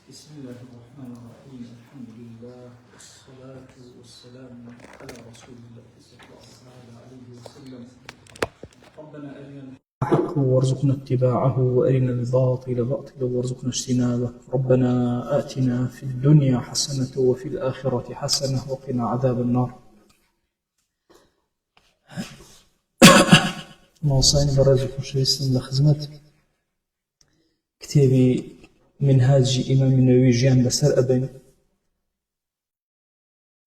بسم الله الرحمن الرحيم. الحمد لله والصلاة والسلام على رسول الله صلى الله عليه وسلم. ربنا أرنا الحق وارزقنا اتباعه وأرنا الباطل باطلا وارزقنا اجتنابه. ربنا آتنا في الدنيا حسنة وفي الآخرة حسنة وقنا عذاب النار. موصاني برزق وشيستن لخزمت كتابي منهاج إمام النووي جيان بسر أبن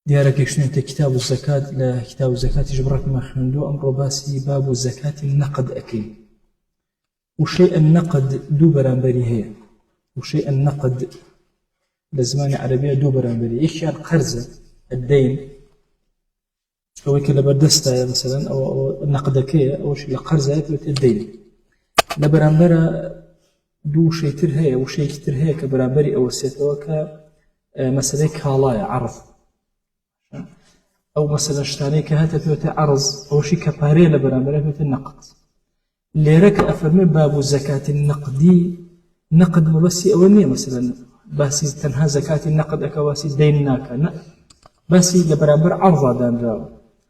ديارك يشنوت كتاب الزكاة لا كتاب الزكاة جبرك ما خندو أمر باسي باب الزكاة النقد أكيد وشيء النقد دو برانبري هي وشيء النقد لزمان عربية دو برانبري إيش يعني قرض الدين أو كلا بردستا مثلا أو النقدكية أو شيء القرض الدين لبرانبرا دو شيء ترهية وشيء ترهية كبرانبري أو سيتوكا مثلا كالايا عرض أو مثلا اشتاني كهاتا بيوتي عرض أو شيء كباري لبرانبري بيوتي النقد اللي رك أفرمي باب الزكاة النقدي نقد مبسي أولنية مثلا باسي تنها زكاة النقد أكواسي دين ناكا باسي لبرانبر عرضا دان راو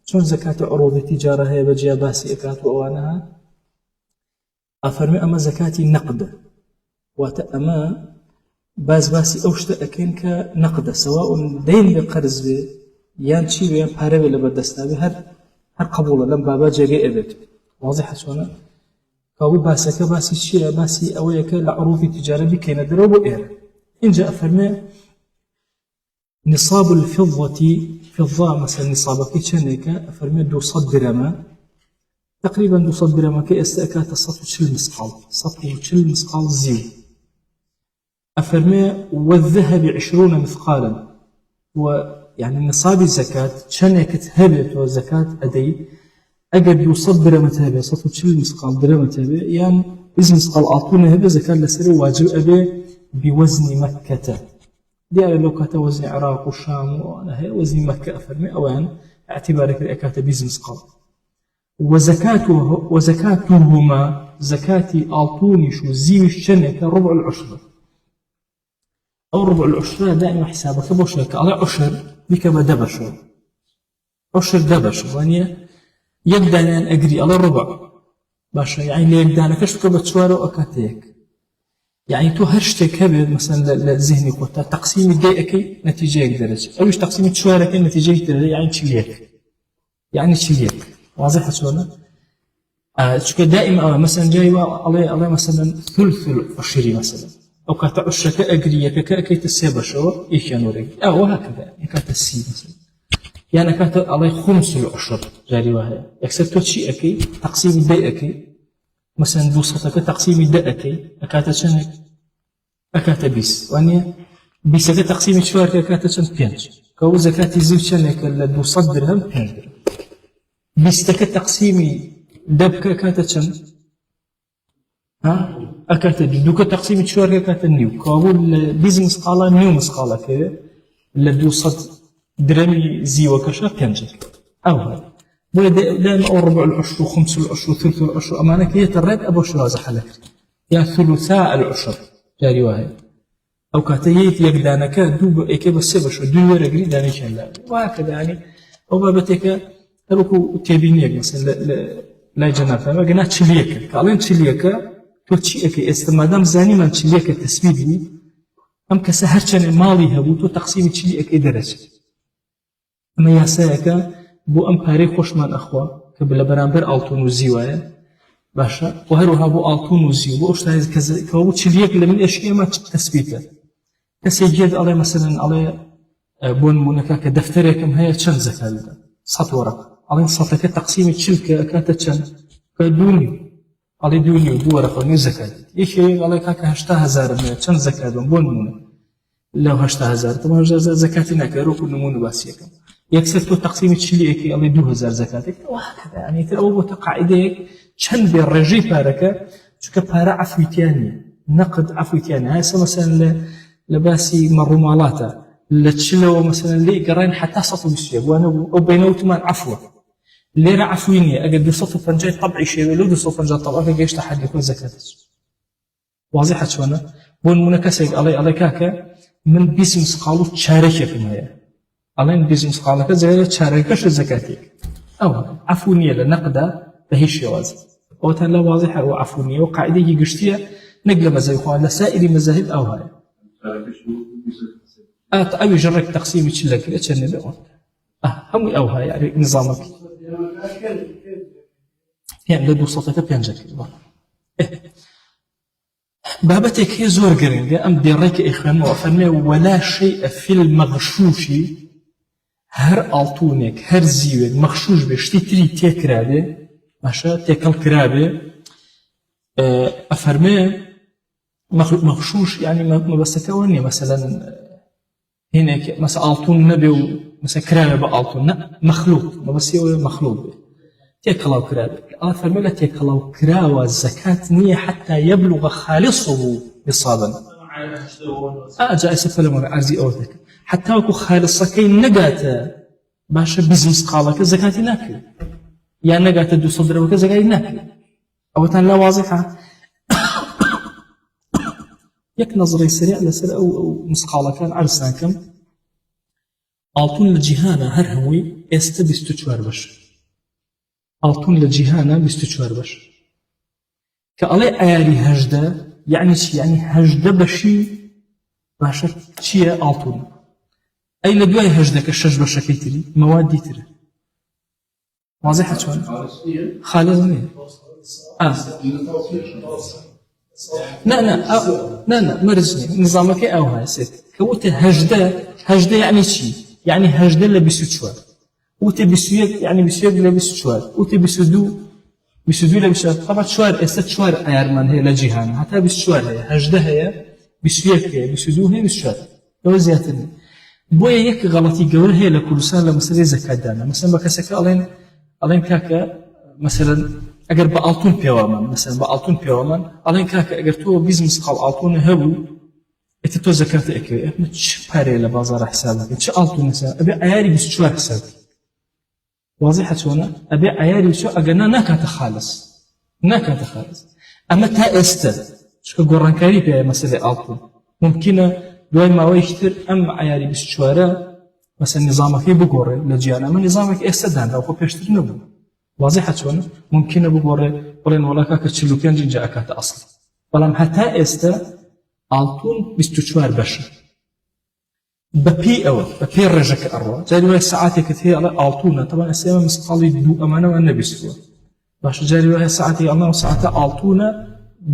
شون زكاة عروض التجارة هي بجيا باسي أكات وأوانها أفرمي أما زكاة النقد وأما باسي أوشتا أكين كنقد سواء دين بقرض به يان شي بيان باربي لبردستا به هر قبولة لم بابا جاقي أبت واضح شونا كاوي باسكا باسي الشيرة باسي أويك لعروض التجارة بكينا دروب إير إن جاء فرمي نصاب فضة مثلا نصابك شنك فرمي 200 درهم تقريبا 200 درهم كأستأكات صفو تشل مسقال زيو أفرمي والذهب 20 مثقالا ويعني نصاب الزكاة شنك تهبت وزكاة أدي أجد 200 درهم تهبه صفو تشل مسقال درهم تهبه يعني إذا مسقال أعطونا هبه زكاة لسر واجب أبي بوزن مكة دي لو كانت وزن العراق والشام وأنا هي وزن مكة أفرمي أوان اعتبارك الأكات بيزنس قال وزكاتهما زكاة أعطوني شو زيوش شنك ربع العشر أو ربع العشر دائما حسابك بوشك على عشر بكما دبشر عشر دبشر يعني يبدأ أن أجري على الربع باشا يعني اللي يبدأ لك شو كبتشواره أكاتيك يعني تو هرشتك هبه مثلا لذهني قوتا تقسيم الدقيقة نتيجة درجة أو إيش تقسيم تشوارك نتيجة درجة يعني تشليك واضح شلون؟ شو دائما مثلا جاي عليه مثلا ثلث العشري مثلا أو كات عشرة أجرية كأكيد السبع شو إيش ينورك أو هكذا يعني كات السي مثلا يعني كات عليه خمس العشر جاري وهاي يكسر توشي أكيد تقسيم الدقيقة مثلا دوسطك تقسيم الدقة أكاتا شنك أكاتا بيس وانيا بيسك تقسيم الشوارك أكاتا شن بينج كو زكاة زيو شنك لدوسط درهم بينج درهم بيستك تقسيم دبك أكاتا شن أكاتا دوك تقسيم الشوارك أكاتا نيو كو بيز مسقالة نيو مسقالة كده لدوسط درهم زيو كشا بينج أو هاي دائما أو ربع العشر وخمس العشر وثلث العشر أمانك هي تريد أبو شرازة حلك يا ثلثاء العشر جاري واحد أو كاتيت يقدانك دوب إيكي بس بشر دو ورقري دانيش الله وهكذا يعني أو بابتك تلوكو تبينيك مثلا لا جناب فما قلنا تشليك قالين تشليك توتشيك استمادام زاني من تشليك التسبيب أم كسهرشان مالي هبو تو تقسيم تشليك درجة أما ياساك بو أم باري خوشمان أخوا كبلا برانبر ألتون وزيوايا باشا وهروها بو ألتون وزيو بو أشتايز كذا كوابو تشليك لمن أشياء ما تثبيته كسيجيد عليه مثلا عليه بون منكا كدفتركم هي تشن زكاة سط ورق عليه سطك تقسيم تشلك كانت تشن كدوني عليه دوني بو ورق وني زكاة إيشي عليه كاكا 8000 من تشن زكاة بون من لو 8000 طبعا زكاتنا كروك النمون باسيكم يكسر تو تقسيم تشليك الله 2000 زكاتك وهكذا يعني تلو قاعدة شن بالرجي بارك شو كبارة عفويتياني نقد عفويتياني هاي مثلا لباسي مرمالاته لتشلو مثلا لي قرين حتى صفو بالشيء وانا وبينه وتمان عفوه اللي عفويني اجد صفو فنجاي طبعي شيء ولو صفو فنجاي طبعا جيش تحد يكون زكاتك واضحة شوانا بون منكسك علي كاكا من بيزنس قالوا تشاركك معايا علين بيزنس قالك زي تشاركش الزكاتيك أو عفونية لنقدة بهيش يواز أو تلا واضحة وعفونية وقاعدة يجشتيها نقل مذاهب إخوان لسائر مذاهب أو هاي أو يجرك تقسيم يتشلك أتشني بقول هم أو هاي يعني نظامك يعني لدو صوتك بينجك بابتك هي زور قرين أم ديريك إخوان وفرمي ولا شيء في المغشوش هر ألطونك هر زيوك مغشوش بشتي تري تيكرابي ماشا تيكل كرابي أفرمي مغشوش يعني ما بستكوني مثلا هناك مثلا ألطون نبي مثلا كرابي بألطون لا مخلوط ما بس يو مخلوط تيكلاو كرابي الله فرمي لا تيكلاو كراوة الزكاة نية حتى يبلغ خالصه نصابا جاء سفلم أرزي أوردك حتى وكو خالصكي نقاتا باشا بزنس قالك الزكاة ناكل يا نقاتا دو صدر وكا زكاة ناكل أو تان لا واضحة يك نظري سريع لسر أو مسقالة كان عرسان كم ألطون لجيهانا هرهموي استا بستوشوار باش ألطون لجيهانا بستوشوار باش كألي آياري هجدة يعني شي يعني هجدة بشي باشا شي ألطون أي لدواي هجدك الشج باش كيتري مواد تري واضحة شلون؟ خالص لا مرزني نظامك أو هاي سيت كوت هجدة يعني شي يعني هجدة لبسوا شوار وت بسويك يعني بسويك لبسوا شوار وت بسدو لبسوا طبعا شوار است شوار أيرمان هي لجيهان حتى بسوار هي هجدة هي بسويك هي بسدو هي بسوار لو زيادة بويا يك غلطي جور هي لكل سنة لمسألة زكاة دانا مثلا بكسك ألين كاكا مثلا أجر بألطون بيومان مثلا بألطون بيومان ألين كاكا أجر تو بيزنس قال ألطون هبو إتتو زكاة أكوي مش باري لبازار حسابك إيش ألطون مثلا أبي عياري بسشوار حسابك واضحة شونا أبي عياري شو أجرنا ناكا تخالص أما تا است شو قران كاري مثلا ألطون ممكن دوای ماوەی تر ئەم عیاری 24 مثلا نظامەکەی بگۆڕێ لە جیهانە ئەمە نظامێک ئێستا دانراوە خۆ پێشتر نەبوو واضحە چۆن ممکنە بگۆڕێ بڵێن وەڵا کاکە 45 اینجا ئەکاتە ئەسڵ بەڵام هەتا ئێستا ئاڵتون 24 بەشە بەپێی ئەوە بەپێی ڕێژەکە ئەڕۆ جاری وایە سەعاتێکت هەیە ئەڵێ ئاڵتونە تەبەن ئێستا مسقاڵی دوو ئەمانەوە نەبیستووە باشە جاری وایە سەعاتی ئەڵێ سەعاتە ئاڵتونە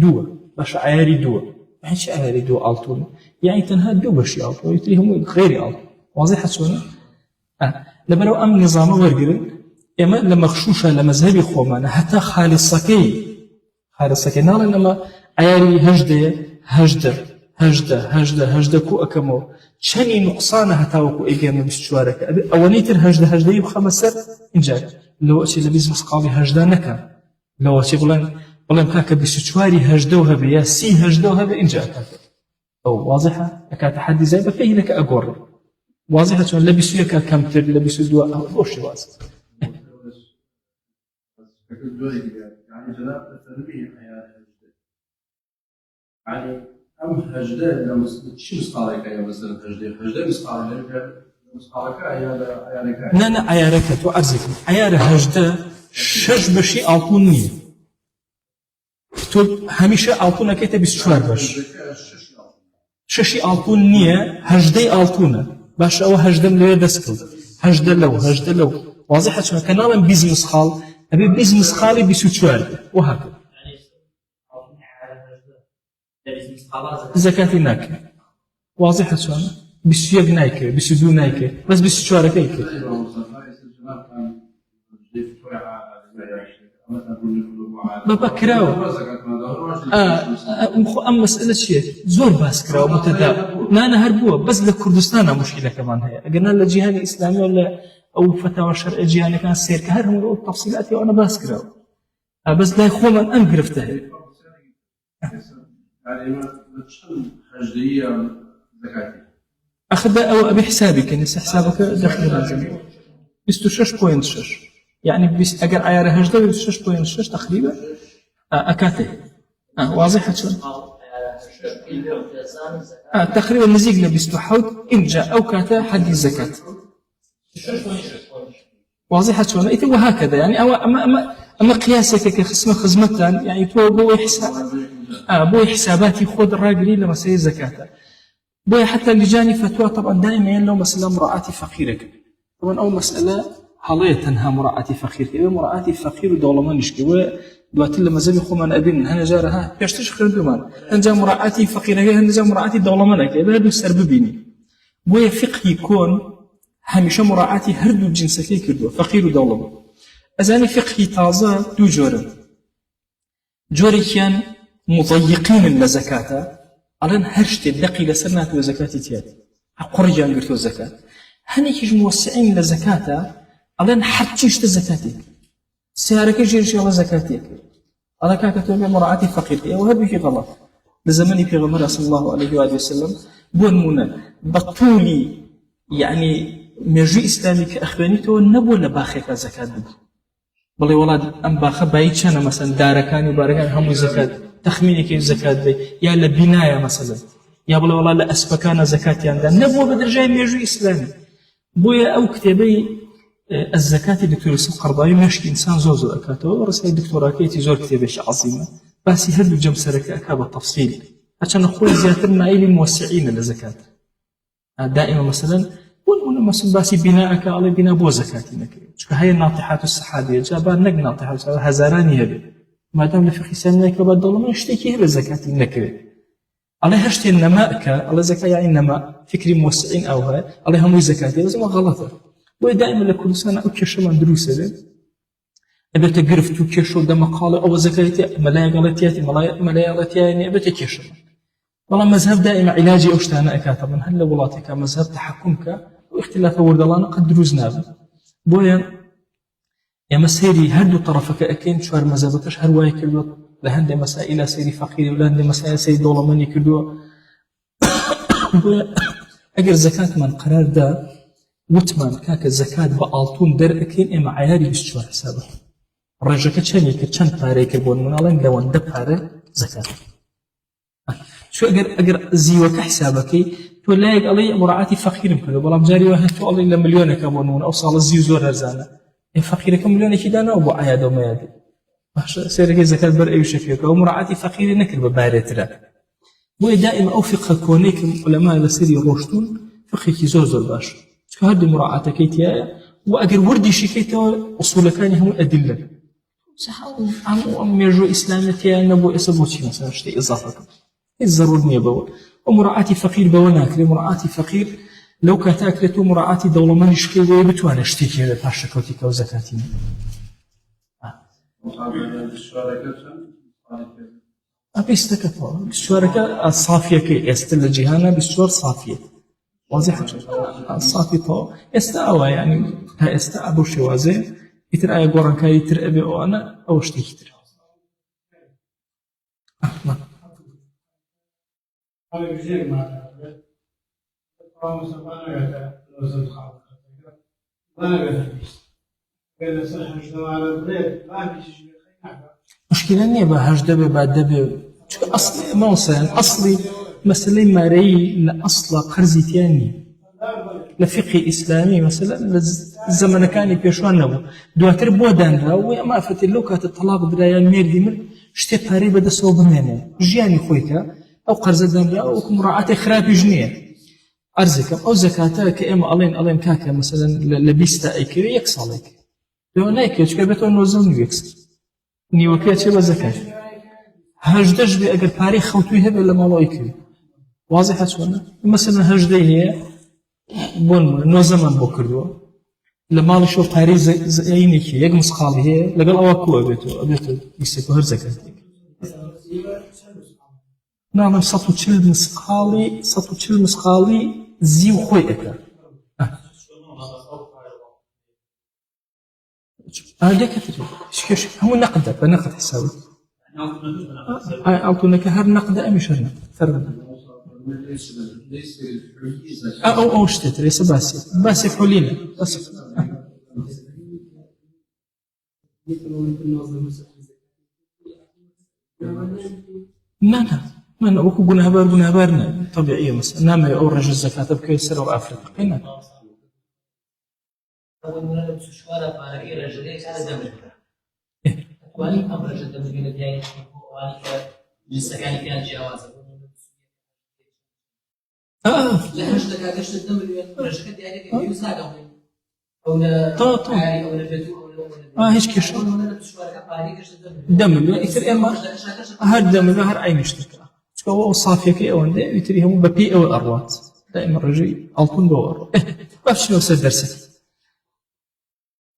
دووە باشە عیاری دووە هیچ عیاری دوو ئاڵتونە يعني تنها دو بشي ألطو يتريهم غير ألطو واضحة شونا لما أم نظام ورقرن إما لما خشوشة لمذهبي خومانا حتى خالصكي نالا لما عياري هجدة كو أكمو شاني نقصان حتى وكو إيجاما بشتوارك أوليتر هجدة بخمسة إنجاج لو أشي لبيز مسقالي هجدة نكا لو أشي بلان كاكا بشتواري هجدة وهبيا سي هجدة وهبيا إنجاج أو واضحة أكاد تحدي زي بفيه لك أقول واضحة شون لبسوا لك كمتر لبسوا دواء أو وش واضح يعني جناب التنبيه يعني أم هجدة لما شو مسقالك يا مثلا هجدة مسقالك يا لا عيارك تعرزك عيار هجدة شش بشي ألطونية تقول هميشه ألطونة كيتا بسشوار باش ششي ألطون نية هجدي ألطونة باش أو هجدة ليه دسكل هجدة لو واضحة شو كنالا بيزنس خال أبي بيزنس خالي بسوتشوار وهكذا زكاة ناكي واضحة شو بسياق نايكي بسدو نايكي بس بسوتشوار كيكي بابا كراو أم مسألة شيء زور باس كراو متداول نانا هربوه بس لكردستان مشكلة كمان هي قلنا للجهان الإسلامي ولا أو فتاوى شرع جهاني كان سير كهرهم التفصيلات وأنا باس كراو بس لا يخوما أن قرفته يعني ما تشتغل حجدية زكاتي أخذ أو أبي حسابي كان حسابك داخل الجميع 26.6 يعني بس أجر عيار هجدة 6.6 تقريبا أكاته واضحة شون تقريبا نزيقنا بيستحوت إن جاء أو كاتا حد الزكاة واضحة شلون إذا وهكذا يعني أو أما قياسك كخصم خزمتان يعني تو بو حساب بو حساباتي خود الراجلي لما سي زكاة بو حتى اللي جاني فتوى طبعا دائما لو مسألة مراعاة فقيرك طبعا أول مسألة حالية تنها مراعاة فقيرك مراعاة فقير ودولة ما نشكي دوات لما زبي خوما أبين هنا جارها يشتش خير بمان هنجا مراعاة فقيرك هنجا مراعاة دولة منك هذا السرب بيني بو فقه يكون هميشه مراعاة هردو الجنسكي كردو فقير ودولة أزاني فقه تازة دو جوري كان مضيقين لزكاة ألان هرشت دقي لسرنات وزكاة تياتي قريان قرتو الزكاة هنيكيش موسعين لزكاة ألان حرتيش تزكاتك سيارك يجيش يلا زكاتك ألا كاكتو مراعاة فقير وهذا في غلط لزمني في غمرة صلى الله عليه وآله وسلم بون مونا بطولي يعني مجري إسلامي كأخواني تو نبو لباخيك زكاة بدو بلي ولاد أم باخ بايتشانا مثلا داركاني وباركاني هم زكاة تخميني كيف زكاة دي يا لبناية مثلا يا بلي ولاد لأسبكانا زكاة يعني نبو بدرجة مجري إسلامي بويا أو كتابي الزكاة دكتور يوسف قرضاوي ماشي إنسان زوزو أكاته ورسالة دكتوراه كيتي زور كتابيش عظيمة بس يهدو جم سرك أكاب التفصيل عشان أخوي زيادتنا إلي موسعين للزكاة دائما مثلا مثلا باسي بناءك على بناء بو زكاتي شكو هاي الناطحات السحابية جابا نق ناطحات هزاراني هبه ما دام لفي خسان نك بعد الله ما يشتكي هبه زكاتي نكره على هشتي النماء على زكاة يعني النماء فكري موسعين أو هاي عليهم زكاتي بس ما غلطه ودائما لكل سنة أكشف من دروسه أبي تقرف تكشف ده مقالة أو زكاتي ملايا غلطياتي ملايا غلطياتي أبي تكشف والله مذهب دائما علاجي أشتانا أكاتب من هل ولاتك مذهب تحكمك واختلاف وردلان قد دروزنا بويا يا مسيري هردو طرفك أكين شوار مذهبكش هر واي كردو لهند مسائل سيري فقير ولهند مسائل سيري دولة مني كردو بويا أجر زكاة من قرار دا وتمان كاك الزكاة بألطون در أكين إما عياري بشوار حسابه الرجاكة چاني كرچان باري كربون من ألان لوان دا باري زكاة شو أجر زيوك حسابك تقول لك علي مراعاة فقير كله بلام جاري واحد تقول لي مليون كمونون أو صار الزيو زور هرزانة فقير كم مليون كده أنا أبو عياد وما يدي سيرك الزكاة بر أي شكل أو مراعاة فقير نكر ببارة لا بو دائما أو فقه كونيك علماء لسيري روشتون فقه كي زور باش شو هذه مراعاة كيتيا وأجر وردي شكيته أصول كان هم أدلة سحاول عم يرجو إسلامتي نبو إسبوتي مثلا شيء إضافة الضروري بوا ومراعاة فقير بوناك لمراعاة فقير لو كتاكلته مراعاة دولة ما نشكي ويبتوانا اشتكي هذا باشكوتي كوزكاتي أبيستكتوا بالشوارك الصافية كي يستل جهانا بالشوار صافية واضحة الصافية تو استأوى يعني استأبو شوازي يتر آية قران كاي يتر أبي أو أنا أو اشتكي تر نعم هذا بيجي معنا قام سبحانه وتعالى خالق ما نقدر كان صحيح شنو على البيت ما في شيء مشكلة إني بهجدة بعد أصلي ما وصل أصلي مثلا ماري لأصل قرزي تاني لفقه إسلامي مثلا الزمن كان يبيشون نبو دواتر بودان راوي ما فتلو كات الطلاق بداية ميردي من شتى باري بدا صوب منه جياني خويك أو قرز دان أو مراعاة خراب جنيه أرزك أو زكاتك إما ألين كاكا مثلا لبيستا أيكي يكسالك لو نايكي تكبتو نوزن يكسل نيوكي تشبه زكاة هجدش بي أجر باري خوتوي هبه لما الله يكري واضحة شونا مثلا هجده هي بون نوزمان بكردو لما الله شو باري زينيكي يق مسخالي هي لقل أواكو أبيتو يسيكو هر زكاة نعم سطو تشل مسخالي زيو خوي أكا هذا كثير شكش هم نقدة بنقد حسابي أعطونك هر نقدة أم شرنا فرنا أو اشتت ليس باسي حولينا بس من وكو جنهبار طبيعية مثلا نعم يورج الزكاة بكيسر أو أفريقيا قينا أول مرة بسشوارة فارقية رجلية كان دمج واني كم رجل دمج من الدين واني جسد يعني كان جوازه لا مش دكا كش الدمج رجل يعني كان يساعده أو لا أو لا بدو أو لا هيش كش أول مرة بسشوارة فارقية كش الدمج دم يصير إما هاد دم هر أي مشترك سكوا صافية كي أو عنده يتريهم ببي أو الأروات دائما الرجل ألطون بور ما فيش نوصل درسك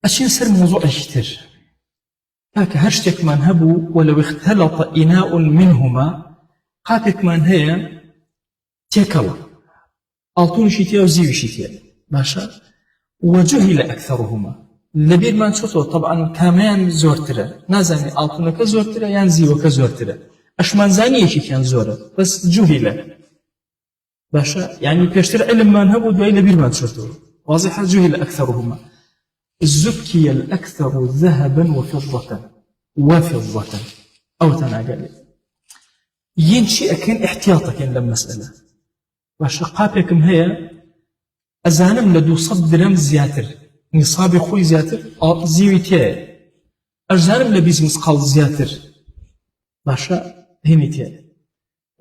أشياء سر موضوع أشتر هاك هرشتك من هبو ولو اختلط إناء منهما قاتك من هي تيكلا ألطون شتيا وزيو شتيا باشا وجهل أكثرهما لبير ما نشوفه طبعا كمان زورترا نازني ألطونك زورترا يعني زيوك زورترا أشمان زاني شي كان زورة بس جهل باشا يعني بيشتر علم ما نهبو دوي لبير ما نشوفه واضح جهل أكثرهما الزكي الأكثر ذهبا وفضة أو تناقل ينشي أكين احتياطك لما مسألة وشقابكم هي أزانم لدو صدرم زياتر نصابي خوي زياتر زيوتي أزانم لبيز مسقال زياتر باشا هنيتي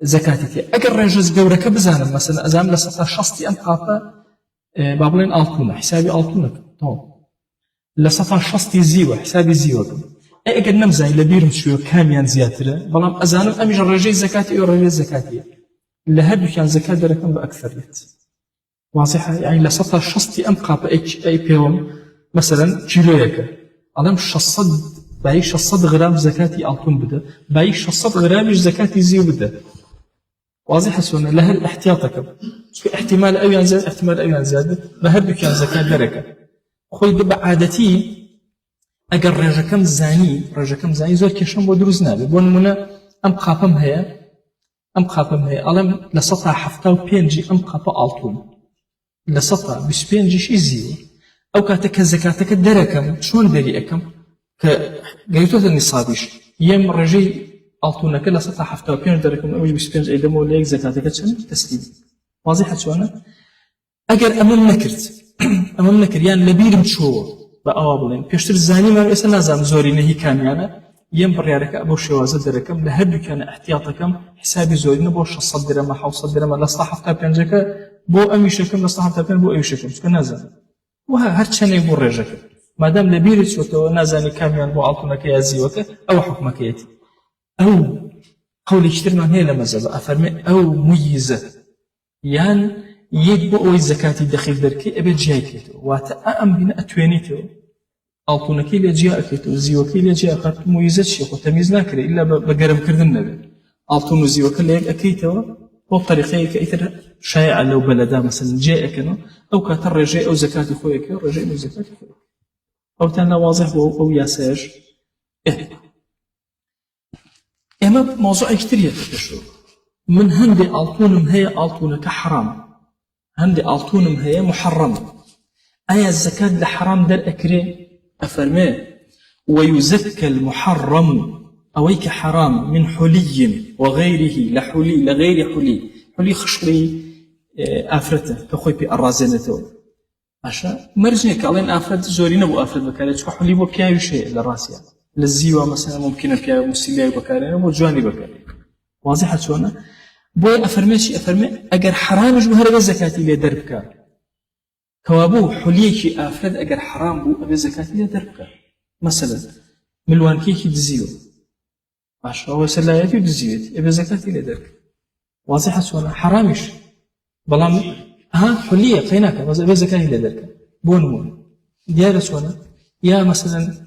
زكاتي أقر رجز قورك بزانم مثلا أزانم لسطا شصتي أم قافة بابلين ألطونة حسابي ألطونة طبعا لسطا شصتي زيوة حسابي زيوة أي أقل نمزاي لبيرم شوية كاميان زياترة بلام أزانم أميج الرجي زكاتي أو الرجي زكاتي لهدو كان زكاة دركم بأكثرية واضحة يعني لسطا شصتي أم قافة أي بيوم مثلا كيلويك ألم شصد باي شصد غرام زكاتي ألطون بده باي شصد غرامش زكاتي زيو بده واضح سونا لها الاحتياطك احتمال أو زاد احتمال أو زاد بهدو كان زكاة دركة خوي دبا عادتي أجر رجكم زاني زور كشم ودروز نابي بون منا أم قابم هي ألم لسطها حفتا وبينجي أم قابا ألطون لسطها بش بينجي شي زيو أو كاتك زكاتك دركم شون دريئكم كجيتوت النصابيش يم رجي ألطونك لسطها حفتا وبينجي دركم أوج بش بينجي إذا موليك زكاتك تسليم واضحة شوانا أجر أمام نكر يعني لبيرم شو بأوابلين بيشتر الزاني ما يسأل نازم زوري نهي كاميانا ينبر يارك أبو شوازة دركم لهدو كان احتياطكم حسابي زوري نبوش الصدر ما حو صدر ما لصلاح تابين بو أمي شكم لصلاح تابين بو أي شكم شكو نازم وها هرتشان يبور رجك ما دام لبيرت شوتو نازاني كاميان بو عطونك يا زيوك أو حكمك ياتي أو قولي اشتر من هي لمزل أفرمي أو ميزة يعني يجب أو الزكاة دخيل دركي أبي جايكتو واتأم بنا أتوانيتو ألطونكي لجاءكتو زيوكي لجاء خاطر ميزات شيء وتمييز ناكره إلا بقرب كردن نبي ألطون وزيوكي اللي أكيتو وبطريقة كأيتر شائعة لو بلدا مثلا جاءكنو أو كاتر رجاء أو زكاة خويك رجاء أو زكاة خويك أو تانا واضح أو ياساج إما موضوع كتير يتكشف من هندي ألطونم هي ألطونك حرام هندي ألطونم هي محرم أي الزكاة لحرام در أكري أفرمي ويزكى المحرم أويك حرام من حلي وغيره لحلي لغير حلي خشري آفرته كخوي بي أرازنته أشا مرجنك ألين آفرت زورين أبو آفرت بكاري تكو حلي بو بيايو شيء للراسية للزيوة مثلا ممكن بيايو مسيلي بكاري أبو جواني بكاري واضحة شونا بوي أفرمي أجر حرامش بهرب الزكاة اللي دربك كوابو حليك آفرد أجر حرام بو أبي الزكاة اللي دربك مثلا ملوان كيكي دزيو عشرة وسلاياتي ودزيوتي أبي الزكاة اللي دربك واضحة شونا حرامش بلام حلية قيناك أبي الزكاة اللي دربك بون ديار شونا يا مثلا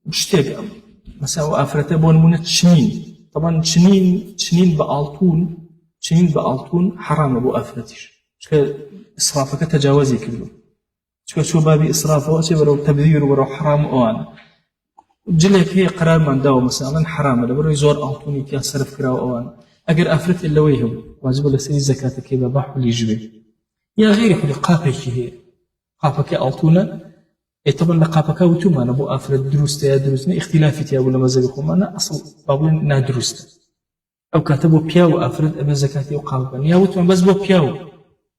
بشتاق مثلا آفرد بون تشنين طبعا تشنين بألطون حرام أبو أفرتش إسرافك تجاوزي كله شو بابي إسرافه وشي برو تبذير وبرو حرام أوان جلك هي قرار من داو مثلا حرام لبرو يزور ألطوني كي أصرف كراو أوان أجر أفرت إلا ويهم واجب لسي زكاة كي بباح ليجبه يا غير كل قابك هي قابك ألطونة طبعا لقابك وتوما أنا أبو أفرت دروس يا دروسني اختلافي يا أبو لمزاجكم أنا أصل بابين نا دروس أو كاتبوا بياو أفرد أبي زكاتي وقالبا يا وتم بس بو بياو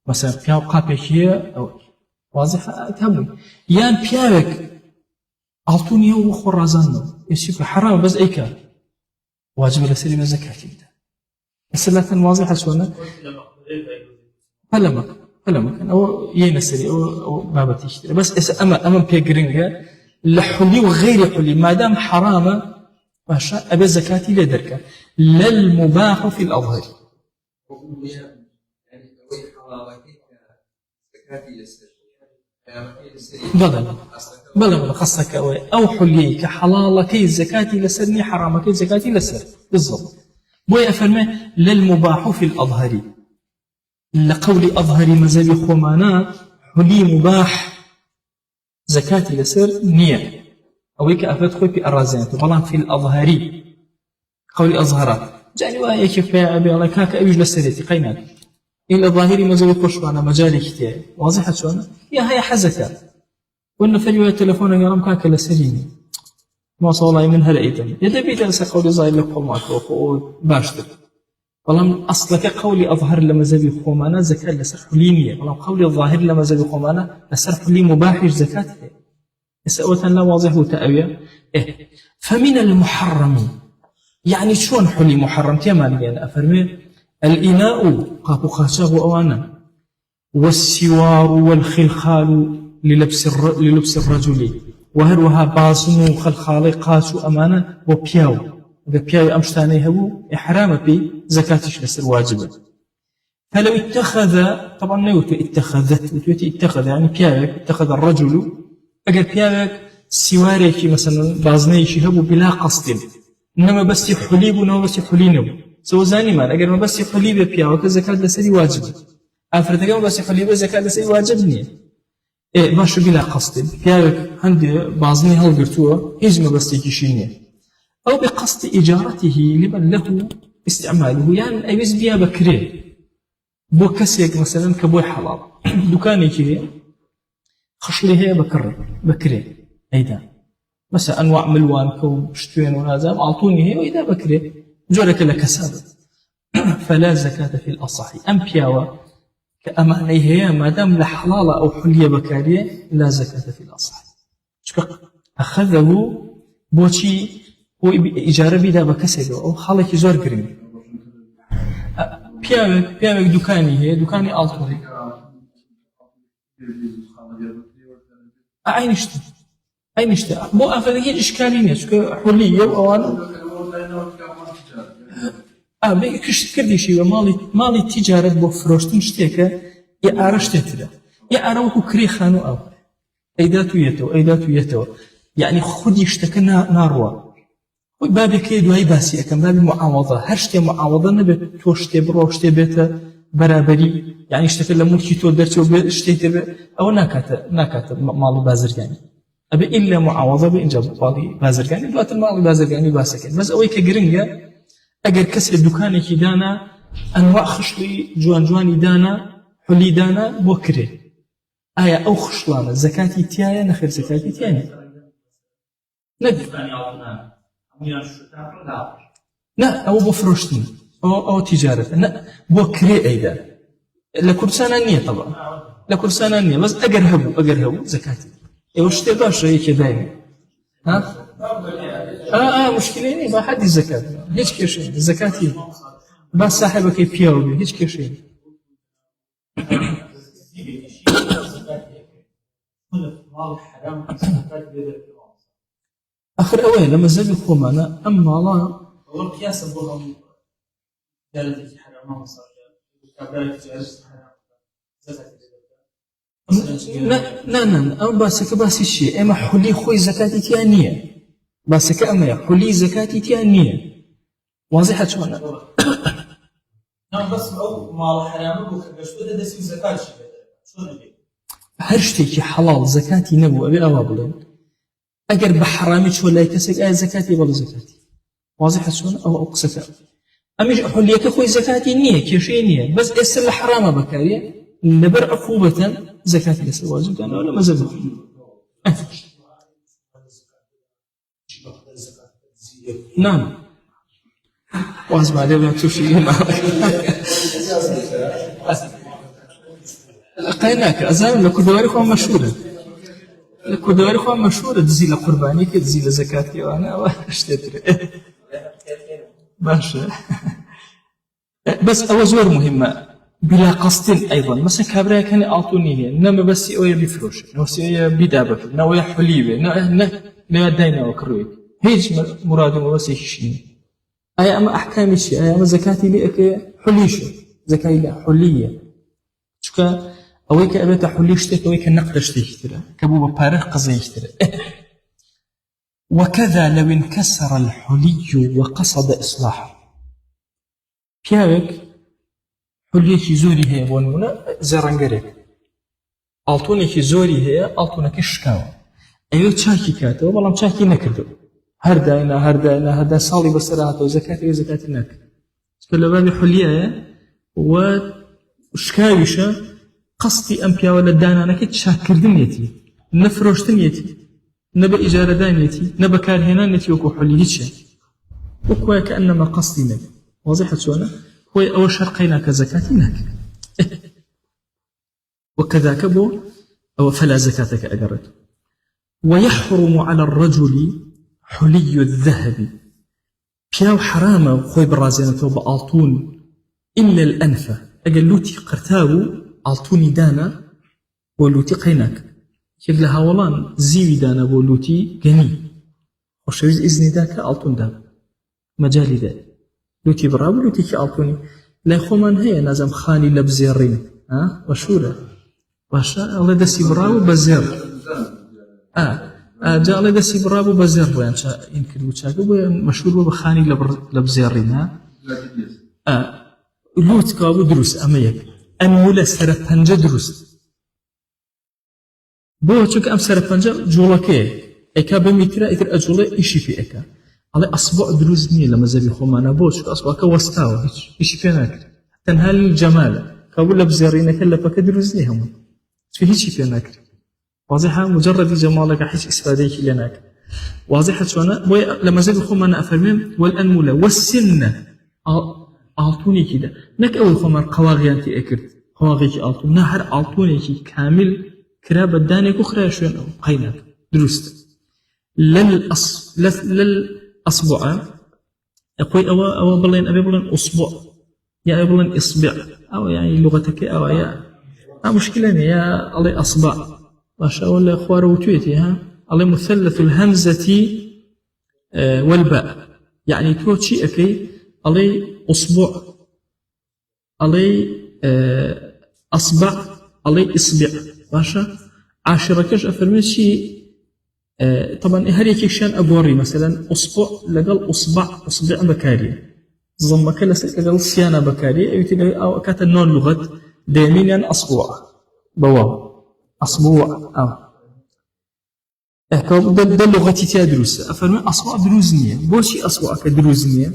مثلا بياو قابك هي أو واضح تهمي يان بياوك أعطوني وخور رازانو يشوف حرام بس أيكا واجب لسري بزكاتي السلة واضحة شونا فلما أو ينسري أو بابتي يشتري بس أما بيجرينها لحلي وغير حلي ما دام حرام فاشا أبي زكاتي لدركه للمباح في الأظهر بلا خصك أو حليك حلالك الزكاة لسرني حرامك الزكاة لسر بالضبط بوي أفرمي للمباح في الأظهر لقول أظهر مذهب خمانا حلي مباح زكاة لسر نية أو هيك أفرد خوي في الرازين طبعا في الأظهر قول أظهر جاني وآية كيف يا أبي الله كاك أبيج لسريتي قينات إلى ظاهري مذهب خشوانا مجالي كتير واضحة شوانا يا هيا حزكا وإن فريوها التلفون يرام كاك لسريني ما صار الله من هلأيتني يدبي جلس قولي ظاهر لك معك باشتر والله أصلك قولي أظهر لمذهب خمانا زكاة لسر حليمية والله قولي الظاهر لمذهب خمانا لسر حلي مباح زكاة يسأوة لا واضح وتأوية فمن المحرم يعني شون حلي محرم تيمالي أنا أفرمي الإناء قابو خاشاه أوانا والسوار والخلخال للبس الرجل وهروها باصن خلخالي قاسو أمانة وبياو إذا بياو أمشتاني هبو إحرام بي زكاتش لسر واجبة فلو اتخذ طبعا نيوتو اتخذت اتخذ يعني بياو اتخذ الرجل أجل بياو سواريكي مثلا بازنيشي هبو بلا قصد إنما بس حليب ونما بس حلينو سو زاني مان أجل ما بس حليب بياو كزكاة لسري واجبة أفرد ما بس حليب زكاة لسري واجبني باش بلا قصد بياوك عندي بازني هالقرتوه هجمة بس يكشيني أو بقصد إجارته لمن له استعماله يعني أيز بيا بكري بو كسيك مثلا كبوي حلال دكاني كي خشلي هي بكري أيضا مثلا أنواع ملوان كوب شتوين وهذا أعطوني هي وإذا بكري جورك لك سابق فلا زكاة في الأصح أم بياوة كأماني هي ما دام لحلالة أو حلية بكارية لا زكاة في الأصح أخذه بوشي هو إجارة بيدا بكسبه أو خالك زور قرمي بياوك دكاني هي دكاني ألطوري أينشت بو أفضل هي إشكالية حلية وأوان بكشت كردي شيء مالي التجارة بفروشتن شتيكا يا أرشتتلا يا أروه كري خانو أو أيداتو يتو يعني خدي اشتكنا ناروا بابي كيدو هاي باسي أكم بابي معاوضة هرشتي معاوضة نبي توشتي بروشتي بيتا برابري يعني اشتكي لملكي تو درتو اشتيتي أو ناكات مال بازر يعني أبي إلا معاوضة بإنجاب مالي بازر يعني دوات المال بازر يعني باسكين بس أوي كجرينجا أجر كسر الدكان كي دانا أنواع خشلي جواني دانا حلي دانا بوكري آية أو خشلانة زكاتي تيايا نخير زكاتي تيايا لا أو بفروشتني أو تجارة لا بوكري أيضا لكرسانا نية طبعا لكرسانا نية بس أجر هبو زكاتي وشتي باش هيك دايما ها مشكلة إني ما حد الزكاة هيك كيشين الزكاة بس صاحبك يبيعوا هيك كيشين آخر أوين لما زاد خمانا أما الله والقياس بهم جالتي حرام ما صار كبرت جالس لا أو بس الشيء أما حلي خوي زكاتي تيانية بس كأما حلي زكاتي تيانية واضحة شوانا نعم بس أو مال حرام بس بدأ دسي زكاة شو هرشتي حلال زكاتي نبو أبي أوابلين أجر بحرامي شو لا يكسك زكاتي ولا زكاتي واضحة شوانا أو أقصك أمي حليك خوي زكاتي نية كيشي نية بس إسر الحرام بكارية نبر عقوبة زكاة ليس واجب كان ولا مزبوط نعم واز ما لي توشي ما قيناك أزال لكردواري خواه مشهورة لكردواري خواه مشهورة دزي لقرباني كي دزي لزكاة كي وانا واشتتر باشا بس أو زور مهمة بلا قصد أيضا مثلا كابرا كان أعطوني إنما بس أويا بفروش بس أويا بدابة نويا حليبة نا داينا وكروي هيج مراد وسيشين أي أما أحكام الشيء أي أما زكاتي لك حليشة زكاة لا حلية شكا أويك أبدا حليشتك أويك نقدشتك ترى كبوبا بارخ قزيشترى وكذا لو انكسر الحلي وقصد إصلاحه بياوك حليكي زوري هي بونونا زرنگرك ألتونيكي زوري هي ألتونك شكاوة أيوة تشاكي كاتو والله تشاكي نكردو هرداينا صالي بسراته زكاة النك سكلا بابي حلية وشكاويشة قصدي أمبيا ولا دانا نكت شاكر دنيتي نفروش دنيتي نبا إجارة دانيتي نبا كارهنانيتي وكو حليتش وكو كأنما قصدي نبي واضحة سؤالنا هو أول شرقينا كزكاة نك وكذاك بو أو فلا زكاة كأجرته ويحرم على الرجل حلي الذهب بياو حرام خوي برازينته بألطون إلا الأنفة أجل لوتي قرتاو ألطوني دانا ولوتي قيناك يقول هاولان زيوي دانا ولوتي جني وشويز إذن داك ألطون دانا مجالي ذلك لوتي برابو لوتي كي ألطوني لا خومان هي نازم خاني لبزيرين وشورة باشا الله دسي برابو بزير جاء الله دسي برابو بزير يعني يمكن وشاكو مشهور بخاني لبزيرين لوت كابو دروس أميك أنولا سرپنجة دروس بو چونك أم سرپنجة جولكي إكا بميترا إتر أجولة إشي في إكا على أصبع دروس نية لما زبي خمانا بو چونك أصبعك وستاوة إشي في ناكر تنها الجمال كابو لبزيرينك لبك دروس نية هم في هيشي في ناكر واضحة مجرد جمالك حيش إسفاديك لناكر واضحة شوانا بو لما زبي خمانا أفرمين والأنمولة والسنة أعطوني كده نك أول خمر قواغيانتي أكرت قواغيكي أعطون نهر أعطوني كامل كرابة دانيك أخرى شوين أو قيناك دروست للأصبع أقوي أو بلين أبي بلين أصبع يا أبي بلين إصبع أو يعني لغتك أو يا مشكلة يا الله أصبع ما شاء الله أخوار وتويتي ها الله مثلث الهمزة والباء يعني توتشي أكي الله أصبع علي أصبع علي إصبع باشا عاشركش أفرمي شيء طبعا هريك شان أبوري مثلا أصبع لقل أصبع بكاري ضمك لقل صيانة بكاري أيتي أو كات النون لغة دائمين يعني أصبع بوا أصبع ده لغتي تدرس أفرمي أصبع دروزنية بوشي أصبع كدروزنية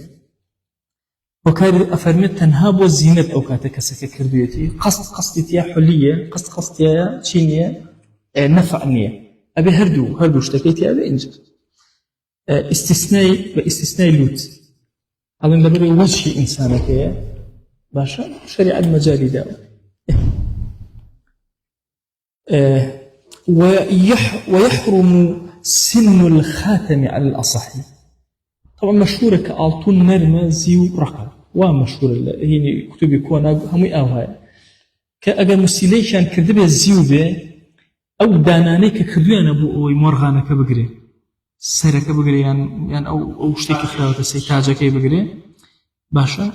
وكان أفرمت تنهاب والزينة أو كاتكسك كردويتي قصدتي حلية قصدتي شينية نفعنية أبي هردو اشتكيتي أبي إنجل استثناء لوت على نبري وجه إنسانك باشا شريعة المجال داو ويحرم سن الخاتم على الأصح طبعا مشهورة كألطون مرمى زيو رقم ومشهورة هي كتب يكون همي هاي كأجا مسيليشان كذب الزيو به أو دانانيك كذوان أبو أو مرغانا كبجري سيرة كبجري يعني أو شتيك خلاوة سيتاجا كبجري باشا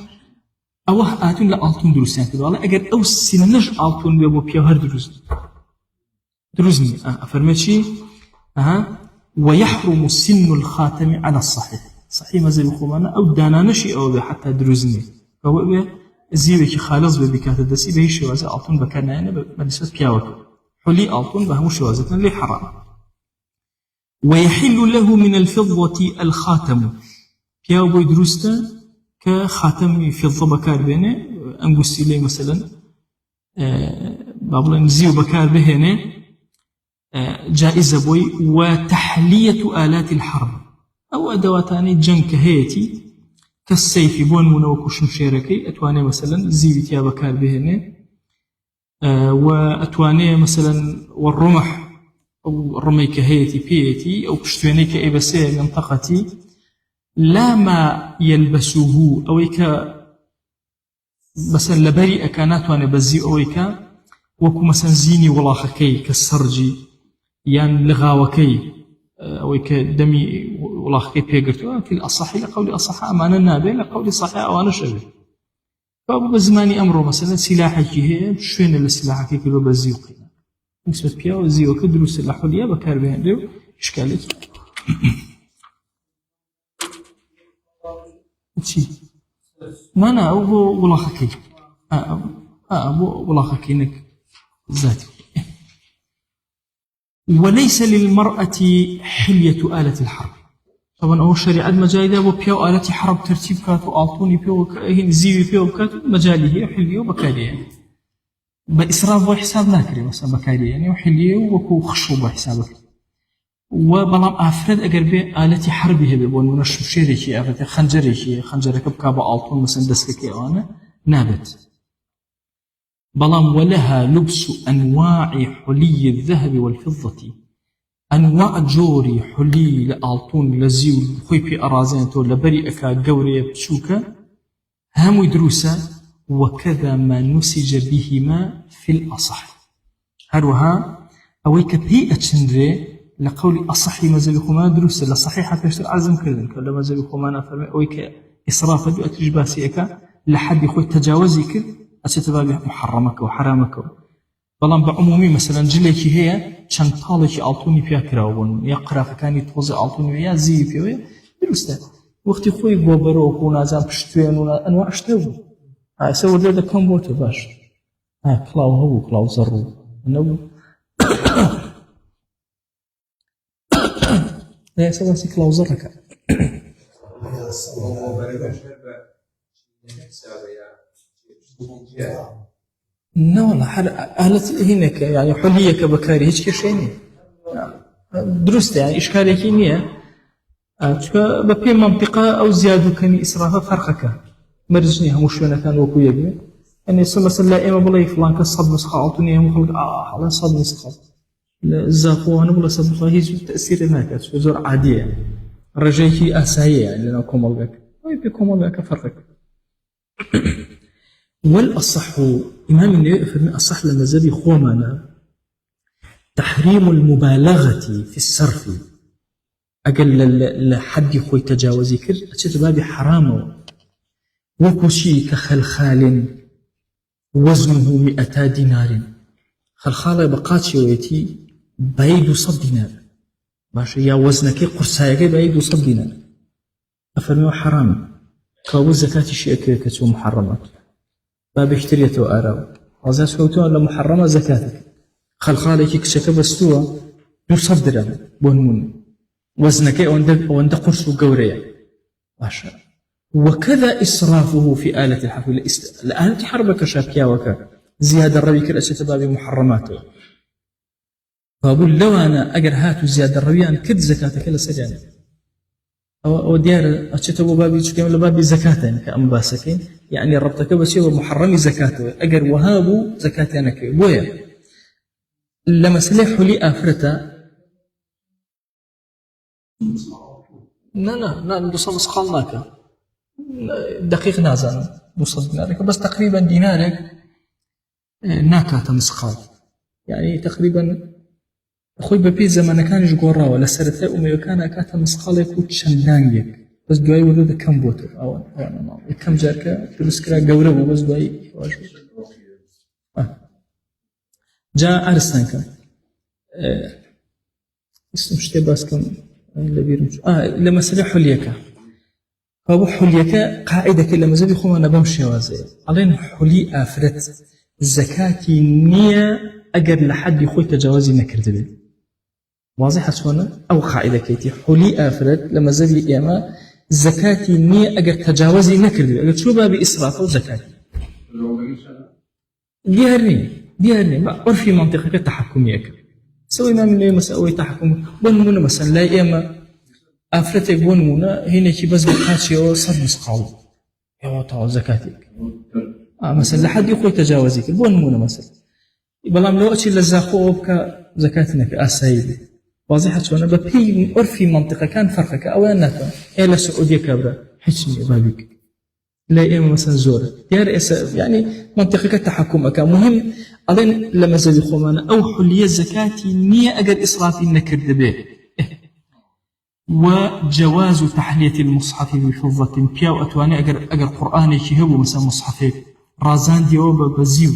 أو آتون لألطون دروسان كذا والله أجر أو سنج ألطون بيبو بيهر دروزني أفرمت شيء ويحرم سن الخاتم على الصحيح صحيح مازال خومانا أو دانانشي أو حتى دروزني فهو زيوكي خالص ببكات الدسي به شوازة ألطون بكارنا يعني بنسبة بياوك حلي ألطون بهم شوازة لي حرام ويحل له من الفضة الخاتم بياو بوي دروستا كخاتم فضة بكار بينه أنقصي لي مثلا بابلا نزيو بكار بهنه جائزة بوي وتحلية آلات الحرب أو أدواتاني جنك هيتي كالسيف بون منوك شمشيركي أتواني مثلا زيوي تيا بكار بهنه وأتواني مثلا والرمح أو الرمي كهيتي بيتي أو كشتواني كإبسي منطقتي لا ما يلبسوه أو مثلا لبري أكانات وأنا بزي أو وكو مثلا زيني ولاخكي كالسرجي يعني لغاوكي أو دمي ولاخكي بيقرتو في الأصحي لقولي أصحى أمانا نابي لقولي صحي أو أنا شبه فأبو بزماني أمره مثلا سلاحي هي شوين السلاحي كيلو بزي وقينا نسبة بيا وزي وكدلو سلاحه ليا بكار بهن ديو إشكالي شي ما أنا أبو ولاخكي أبو ولاخكي نك ذاتي وليس للمرأة حلية آلة الحرب طبعا أول شريعة مجالي أبو بيو آلة حرب ترتيب كاتو ألطوني بيو هين زيوي بيو كاتو مجالي هي حلية وبكالية يعني بإسراف وحساب ناكري مثلا بكالية يعني وحلية وكو خشوب وحسابك وبلام أفراد أجر بي آلة حربه بيبون ونشم شيريكي أفراد خنجرك بكابا ألطون مثلا دسكي أنا نابت بلام ولها لبس أنواع حلي الذهب والفضة أنواع جوري حلي لألطون لزيو خوي بي أرازين تو لبري أكا قوري بشوكا هم دروسا وكذا ما نسج بهما في الأصح هروها أويك بهيئة شنري لقول أصحي مزبخما دروسا لصحيحة بيشتر عزم كردن كلا مزبخما نفرمي أويك إسراف دو أتجباسي أكا لحد خوي تجاوزي كرد أتتبع محرمك وحرامك بلان بعمومي مثلا جليكي هي شنطالكي ألطوني فيها كراون يقرأ فكاني توزي ألطوني ويا زي فيها درسته وقت خوي بوبروك ونازام بشتوين أنواع اشتوه سوى لذا كم بوته باش كلاو هو كلاو زرو نو لا سوى سي كلاو زرك لا والله أهلت هناك يعني حلية كبكاري هيك شيء درست يعني إشكالي كينية ببي منطقة أو زيادة كني إسرافة فرقك مرجني هم شو كان وكو يبي يعني مثلا لا إما بلاي فلان كصد نسخة عطوني هم خلق على صد نسخة الزافو أنا بلا صد نسخة هيج تأثير هناك زور عادية يعني رجيتي أساية يعني لنا كومالك ويبي كومالك فرقك والأصح إمام النووي فرمي أصح لما زبي خومنا تحريم المبالغة في الصرف أقل لحد خوي تجاوزي كر أتشت بابي حرامه وكشي كخلخال وزنه 200 دينار خلخال بقاتي ويتي بايد 100 دينار باش يا وزنك قرصايك بايد 100 دينار أفرمي حرام كاو زكاة شيء كتو محرمات باب اشتريته آراو وزا سويتو ولا محرمة زكاتك خلخالك كشك بستوى يصدر بونمون وزنك وند قرص قوريا ماشا وكذا إسرافه في آلة الحرب الآلة حربك شاكيا وكا زيادة الربي كرأسة باب محرماته فأقول لو أنا أجر هاتو زيادة الربي أن كد زكاتك لسجاني أو ديار أشتبوا بابي شكيم لبابي زكاة كأنباسكين يعني ربطك بس هو محرمي زكاته أجر وهابو زكاة أنا كبويا لما سلح لي آفرتا لا نصل سخالناك دقيق نازل نصل دينارك بس تقريبا دينارك ناكا مسخال يعني تقريبا أخوي ببي زمان كان يجورا ولا سرته وما كان كاتا مسخالك وتشندانجك بس دواي ولد كم بوتو أو أنا كم جارك تلسكرا جورا بس دواي جاء أرسنك اسم شتباس كم لبيرمش لما سلح حليك فأبو حليك قاعدة كلا مزبي خوما نبمشي وازي علين حلي آفرت الزكاة نية أجر لحد يخوي تجاوزي نكردبي واضح شلون أو قاعدة كيتي حلي آفرت لما زبي إيما الزكاة نية أجر تجاوزي نكردبي أجر شو بابي إسراف وزكاة ديارني عرفي منطقة تحكميك سوي ما من مسأوي تحكم بنمنا مثلا لا إيما ئافرەتێک بۆ نمونە هینێکی بەس بە قاچیەوە 100 مسقاڵ ئێوە تاوە زەکاتێک مەسەل لە حەدی خۆی تەجاوزی کرد بۆ نمونە مەسەل بەڵام لەوە چی لە زاخۆەوە بکە زەکاتی نەکە ئاسایی بێ واضحە چۆنە بە پێی عرفی منطقەکان فەرقەکە ئەویان ناتوان ئێ لە سعودیە کابرا هیچ نییە بابیک لا ئێمە مەسەن زۆرە دیارە ئێستا یعنی منطقەکە تەحەکومەکە مهم ئەڵێن لە مەزەبی خۆمانە ئەو حولیە زەکاتی نییە ئەگەر ئیسرافی نەکرده بێ وجواز تحلية المصحف بفضة بياو أتواني أجر قرآني كي هو مثلا مصحفك رازان ديوبا بزيو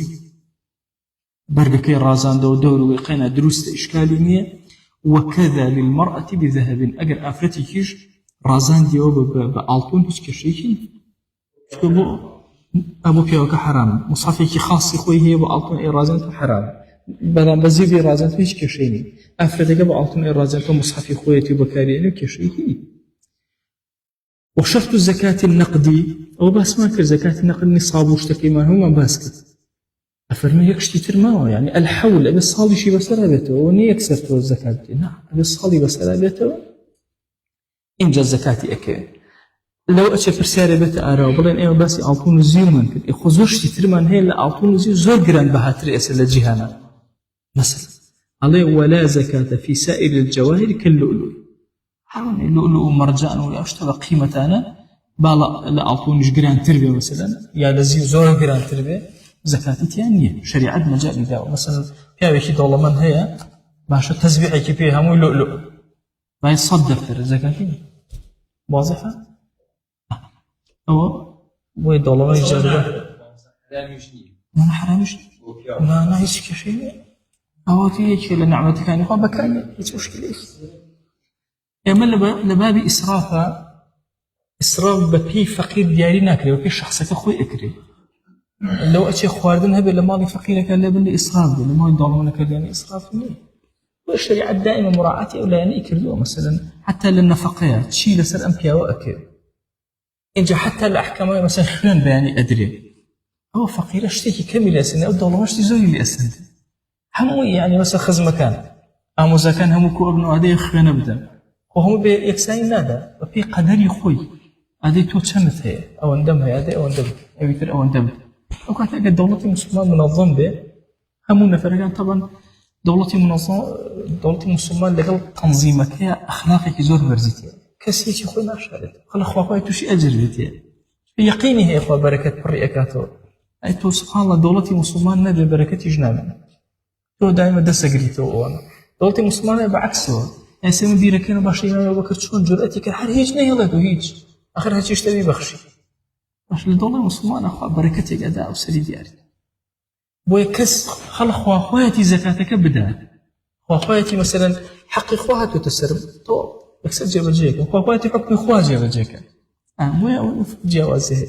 برقكي رازان دو دور ويقينا دروس إشكالية وكذا للمرأة بذهب أجر أفرتي كيش رازان ديوبا بألطون بس كشيكي أبو بياو كحرام مصحفك خاص خوي هي بألطون إي رازان حرام بەڵام بە زیوی ڕازان هیچ کێشەی ئافرەتەکە بە ئاڵتونی ڕازان تۆ مصحفی خۆیەتی و بەکارێنێ و کێشەیەکی وشرط الزكاة النقدي أو باس ما كر زكاة النقد نصاب وشتكي ما هو باس كر أفرمي يكشتي ترماوه يعني الحول أبي الصالي شي بس رابطه وني يكسرته الزكاة نعم أبي الصالي بس رابطه إن جاء الزكاة أكيد لو أشي فرسيارة بيت أرى وبلين أيوة بس أعطون زيو من كده خزوشتي ترمان هي لا أعطون زيو زور جران بهاتر أسئلة جهانا مثلا عليه ولا زكاة في سائر الجواهر كاللؤلؤ حرام اللؤلؤ مرجان ولا أشتبه قيمة أنا بالا لا أعطون جران تربية مثلا يا لزيو زور جران تربية زكاة تانية شريعة مجال ذا مثلا يا بيشي دولة من هي باشا تسبيحي كيفيها مو لؤلؤ ما يصدق ترى زكاة واضحة أو وين دولار يجرب ما حرامش ما هيش كشيء أو في شيء لنعمة كان يخاف بكان هيش مشكلة يعمل لباب إسراف ببي فقير دياري ناكري وبي شخص كخوي أكري لو أشي خواردن هبل لماضي فقير كان لابن إسراف لما يدولار ناكري يعني إسراف منه والشريعة دائما مراعاة أولا يعني يكردوه مثلا حتى للنفقات شيء لسر أمبيا وأكل إنجا حتى الأحكام مثلا خلان بياني أدري هو فقير اشتكي كامل أسنة أو الدولار اشتي زوري لي أسنة همو يعني مثلا خز مكان أمو زكان همو كو ابنو هذا يخوان أبدا وهم بيكساين نادا وفي قدر يخوي هذا تو تشمت هي أو اندم هي هذا أو اندم أو يتر أو اندم أو كانت أجد دولة مسلمان منظم به همو نفرقان طبعا دولة مسلمان لقل تنظيمك هي أخلاقك زور برزيتي كسيتي خوي ما شارد خلا خواقاي توشي أجر بيتي يقيني هي إخوة بركة بريئكاته أي تو سبحان الله دولتي مسلمان نبي بركة جنابي تو دائما دست قريته وانا دولتي مسلمان بعكسه يعني سيما بيركينا باشي ما بكر شلون جرأتي كحر هيج نهيلك وهيج آخرها تيش تبي بخشي باش الدولة مسلمان أخوة بركتك أداء وسري دياري ويكس خلا خواقايتي زكاتك بدأت خواقايتي مثلا حق إخواتو تسرب تو بس جاب الجيك وقواتي حكم إخوان جاب الجيك مو جوازه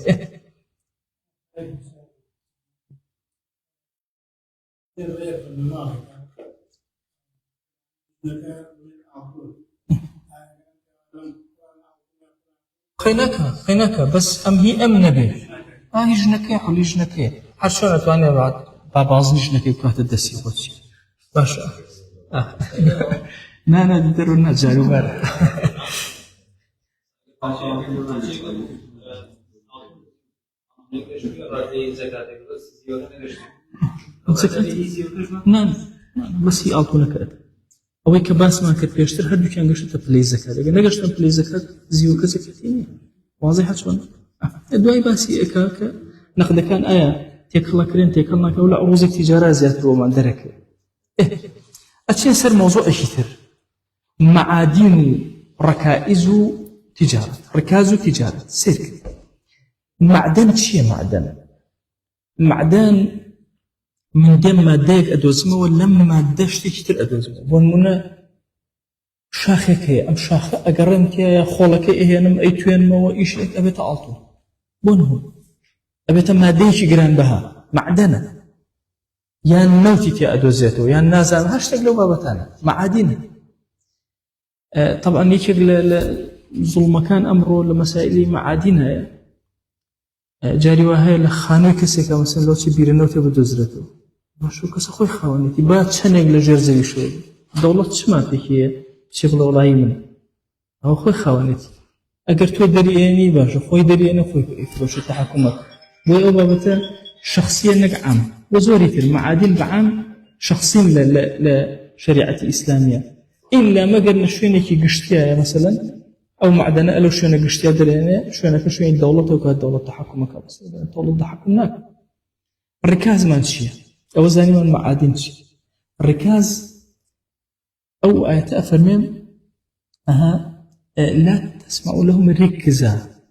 خيناك بس أم هي أم نبي هي جنكيح ولا جنكيح حرشنا تواني بعد بابازني جنكيح كهت الدسي وشي باشا لا درنا جارو مر نعم بس هي أعطونك أو كباس ما كت بيشتر هدو كان قشطة بلي زكاة لكن نقشطة بلي زكاة زيو كزكاتيني واضحة شون دواي باسي إكاك نقد كان آية تيكلا كرين تيكلا كولا عروضك تجارة زيادة وما درك أتشين سر موضوع أشيتر معادن ركائز تجارة ركاز تجارة سيرك معدن شيء معدن من دم مادة أدوزمه ولا من مادة شتير أدوزمه ونمنا شاخك هي أم شاخ أقرنك يا خولك إيه أنا أيتوين ما وإيش أبيت عالطو بونه أبيت مادة شيء جران بها معدنة يا نوتي يا أدوزيته يا نازل هاشتاج لو بابتانا معادن طبعا يشير ظلم كان أمره لمسائل معادنها جاري وهاي لخانوي كسيكا مثلا لو شي بيرنوتي بدوزرته باشو كس خوي خوانيتي با تشنق لجرزي شوي دولة شماتي هي شغل ولاي من أو خوي خوانتي أجر تو درياني باش خوي درياني خوي باش تحكمك بو بابته شخصيا نك عام وزوري المعادل بعام شخصيا لا شريعة إسلامية إلا ما قلنا شوينة كي قشتيا مثلا أو معدنا ألو شوينة قشتيا درياني شوينة كشوين الدولة وكا الدولة تحكمك بس الدولة تحكمناك الركاز ما نشي أو زاني من معادن شي الركاز أو آيات أفرمين لا تسمعوا لهم ركزا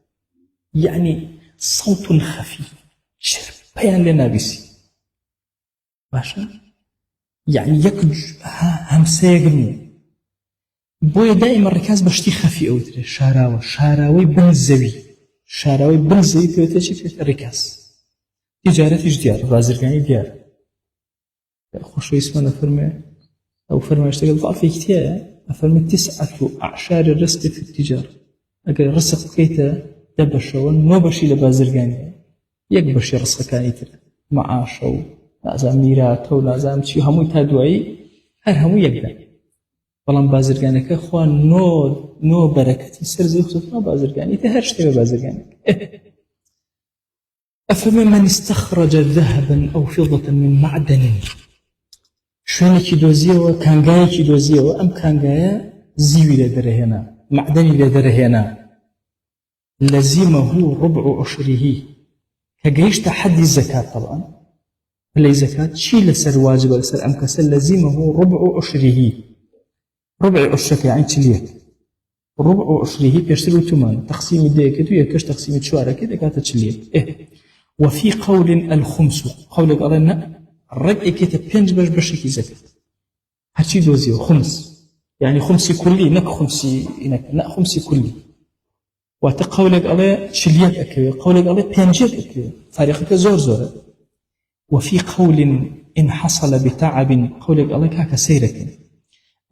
يعني صوت خفي بيان لنابسي باشا يعني يكج همسيقني بوي دائما الركاز بشتي خفي أو تري شاراوي بنزوي بيوتا شي في الركاز تجارة ديار بازرقاني ديار خوشو اسمنا فرمي أو فرمي اشتغل ضعف اكتيا أفرمي 9 أعشار الرزق في التجارة أقل رزق كيتا دبشون نو بشي لبازرقاني يكبشي رزق كانيتر معاشو لازم ميراتو لازم شي همو تادوعي هر همو يقدر بلان بازرقانك اخوان نو بركتي سرزي خصوصا بازرقاني تهر شتي بازرقانك أفمن استخرج ذهبا أو فضة من معدن شوينة كي دوزيو كانغايا كي دوزيو أم كانغايا زيوي لدرهنا معدني لدرهنا لزمه ربع عشره كجيش تحدي الزكاة طبعا اللي زكاة شي لسر واجب لسر أم كسل لزمه ربع عشره ربع عشرك يعني تليه ربع عشره بيشتروا تمان تقسيم ديكتو يكش تقسيم شوارع كده كانت تليه وفي قول الخمس قولك قال لنا الربع كده بينج بشكي زكاة هاتشي دوزيو خمس يعني خمسي كلي نك خمسي نك خمسي كلي وتقولك قال تليه أكوي قولك قال بينجك أكوي فريقك زور وفي قول إن حصل بتعب قولك قال كاك سيرك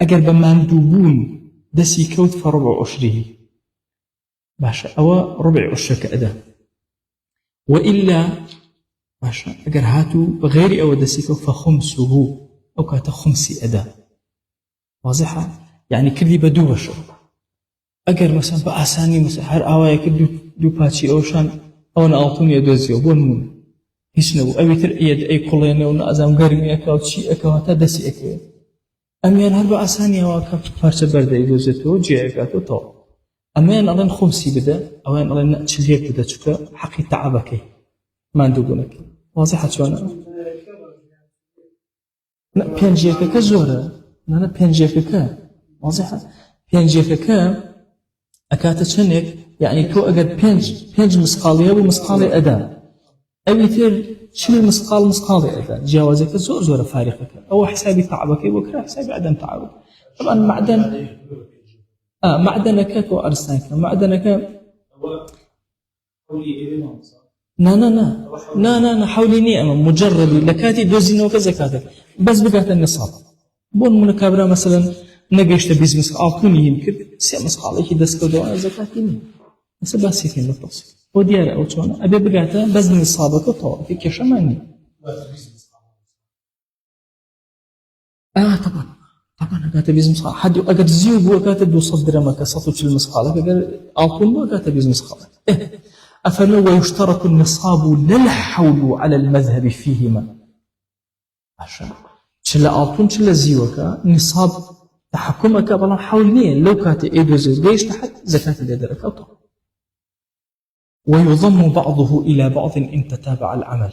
أجر بماندوبون دسي كوت فربع عشره باشا أو ربع عشرك أدا وإلا باشا أجر هاتو بغير أو دسي كوت فخمسه أو كات خمسي أدا واضحة يعني كذي بدو بشر أجر مثلا بأساني مثلا هر أوايا كدو باتشي أوشان أو نألطوني أدوزيو بون هيشنو أبي ترقيد أي كلينا ونأزم قرمي أكاو شي أكاو تدسي أكاو أميان هربا أسانيا واكا فارشة برده إلوزتو جيعكاتو طو أميان ألين خمسي بدا أوين ألين نأتشليك بدا شكا حقي تعبكي ما ندوبونك واضحة شوانا لا بيانجيكا زورة لا بيانجيكا واضحة بيانجيكا أكاتا شنك يعني تو أقد بيانج مسقالية ومسقالي أدا أبي تر شنو مسقال أدا جوازك زورة فارقك أو حسابي تعبك وكرا حسابي عدم تعبك طبعا معدنك وأرسانك معدنك لا حولي نعمة مجرد لكاتي دوزينو كزكاتك بس بقات النصاب بون منكابرا مثلا نقشت بيزمس أعطوني يمكن سي مسقالك دسكو دواء زكاتيني بس باسيتين للتوصيل وديار أو شونا أبي بقاته بس نصابك وطوع في كشماني طبعا كاتب بيزمس حد أقدر زيو بو كاتب دو صدر ما كسطوش المسقالة أقدر أعطون بو كاتب بيزمس خالك أفلو ويشترط النصاب للحول على المذهب فيهما عشان شلا أعطون شلا زيوكا نصاب تحكمك بلا حولين لو كاتب إيدو زيو ليش تحت زكاة اليدرك أو ويضم بعضه إلى بعض إن تتابع العمل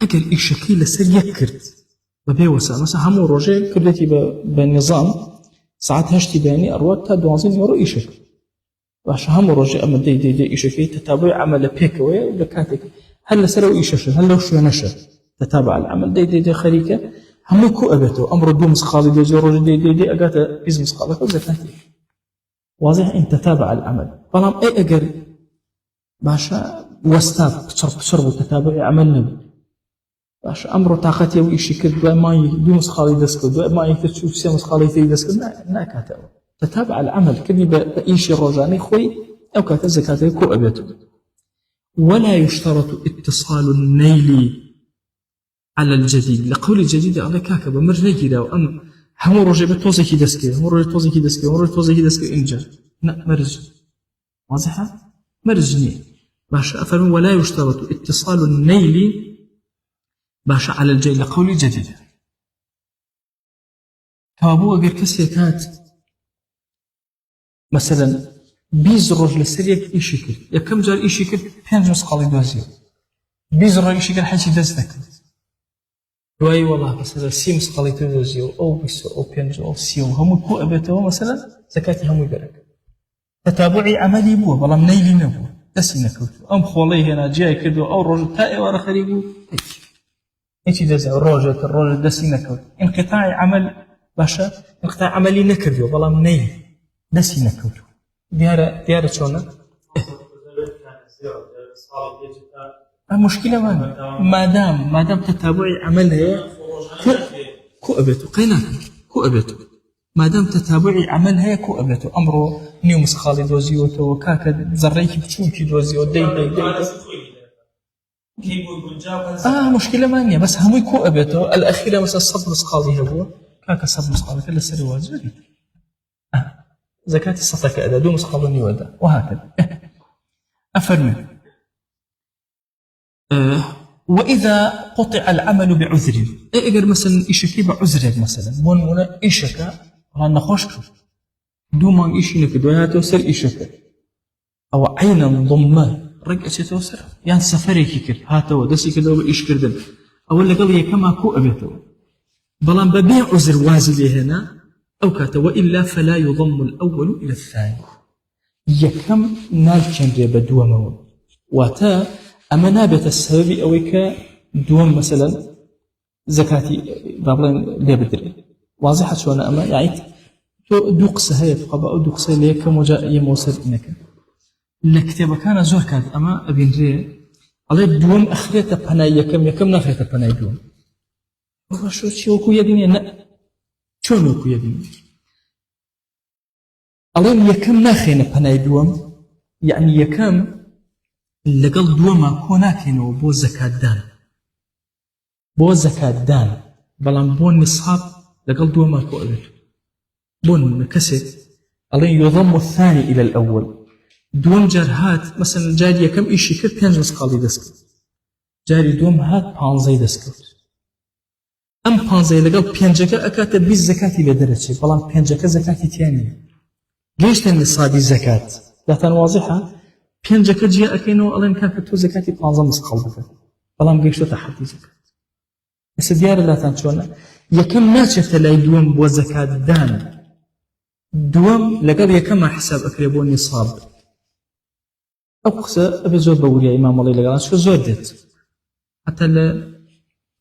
أجل إشكيل سيكرت ببيوسا مثلا همو روجي كردتي بنظام ساعات هشتي باني أروات دوازين يورو إشك باش همو روجي أما دي إشكي تتابع عمل بيكوي ولكاتك هل سروا إشش هل لو شو نشر تتابع العمل دي خريكة همو كو أبتو أمر دو مسخالي دي روجي دي أقاتا بيز مسخالك وزكاتي واضح إن تتابع العمل فلام أي أجر باشا وستاب بشرب تتابع عملنا باشا أمر طاقتي وإيشي كرد ما يدوس خالي دسكو ما يكتشوف سيمس خالي تي دسكو ناكاتو تتابع العمل كذي بإيشي روزاني خوي أو كاتا زكاة كو أبيتو ولا يشترط اتصال النيل على الجديد لقول الجديد على كاكا بمر نجي داو أم همو رجع بتوزكي دسكي همو رجع توزكي دسكي إنجا مرج واضحة مرج نية باشا أفرمي ولا يشترط اتصال النيل باشا على الجيل لقول جديد كابو أجر كسيكات مثلا بيز الرجل السريع إيشكل يا كم جار إيشكل بينج مسقالي دوزيو بيز الرجل إيشكل حاجة دزنك دوای والله مثلا سي مسقالي دوزيو أو بيس أو بينج أو سيو هم كو أبيته مثلا زكاة هم يبرك تتابعي عملي بو والله منيلي نبو دسي نكوتو أم خولي هنا جاي كدو أو الرجل تائي ورا خريبو هيك دزع الرجل دسي نكوتو انقطاع عمل باشا انقطاع عملي نكردو والله منيل دسي نكوتو ديارة شلون؟ المشكلة ما دام تتابعي عملها كو أبيتو قيناك كو أبيتو ما دام تتابعي عملها كو أبيتو أمره نيومس خالي دوزيوتو وكاكا زريكي بتشوكي دوزيو دي مشكلة مانية بس همي كو أبيتو الأخيرة مثلا صب مسقالي هبو كاكا صب مسقالي كلا سري واجري زكاة الصدقة أدا دون مسقالني ودا وهكذا أفرمي وإذا قطع العمل بعذر إيجر مثلا إيشكي بعذر مثلا بون ولا إيشكا رانا خوشك دوما إيشي نكدو يا توسر إيشكا أو عينا ضمه رجع توسر يعني سفري كيكر هاتو دسي كدو إيش كردن أولا قال كما كو أبيتو بلان ببيع عذر وازلي هنا أو كاتا وإلا فلا يضم الأول إلى الثاني يكم نالكن ريبا دوامه واتا أما نابت السبب أويك دوام مثلا زكاتي بابلين ليه بدري واضحة شو أنا أما يعني دوقسة هي تقبأ أو دوقسة ليك وجاء يموصل إنك الكتابة كان زور كانت أما أبين ري على دوام أخريته بناي يكم نخريته بناي دوام والله شو كو يديني شلون كو يديني على يكم نخرينا بناي دوام يعني يكم لقل دوما كوناكينو بو زكاة دان بلان بون نصاب لقل دوما كوالتو بون كسر عليه يضم الثاني إلى الأول دوم جارهات مثلا جاري كم إيشي كر بينج مسقالي دسكت جاري دوم هات بانزي دسكت أم بانزي لقل بينجكا أكاتا بيز زكاتي لدرجة بلان بينجكا زكاتي تانية ليش تنصابي زكاة لا تنواضحها بينجكا جاء أكينو ألين كان فتو زكاتي بانزا مسقال بكت بلان قيشتو تحدي زكاة بس ديار لا تنشونا يكم ناتشفت لا يدوم بو زكاة دان دوم لقد يكم حساب أكريبو نصاب أقصى أبي زور بوريا إمام الله لقال شو زور ديت حتى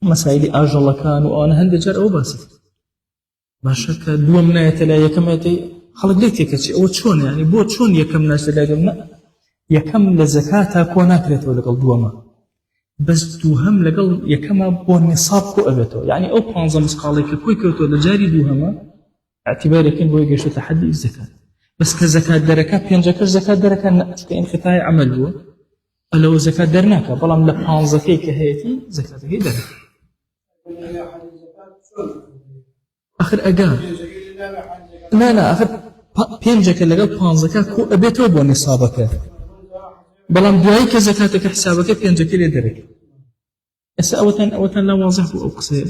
مسائل أجل كان وأنا هندي جار أو باسط باشك دوم نايت لا يكم يتي خلق ليتي كشي أو شون يعني بو شون يكم ناس لا يدوم يكم لزكاة كونات ريت ولا قل دوما بس دوهم لقل يكم بو نصاب كو أبيتو يعني أو بانزا مسقاليك كوي كوتو لجاري دوهما اعتباري كن بو يجيشو تحدي الزكاة بس كزكاة دركة بينجكش زكاة دركة نأتك انقطاع عمل هو ألو زكاة درناك بلام لبانزا كيك هيتي زكاة هي دركة آخر أقام لا آخر بينجك لقل بانزا كو أبيتو بو نصابك بلام دوايك زكاتك حسابك بينجك لي دركة بس أوتن لا واضح أو قصير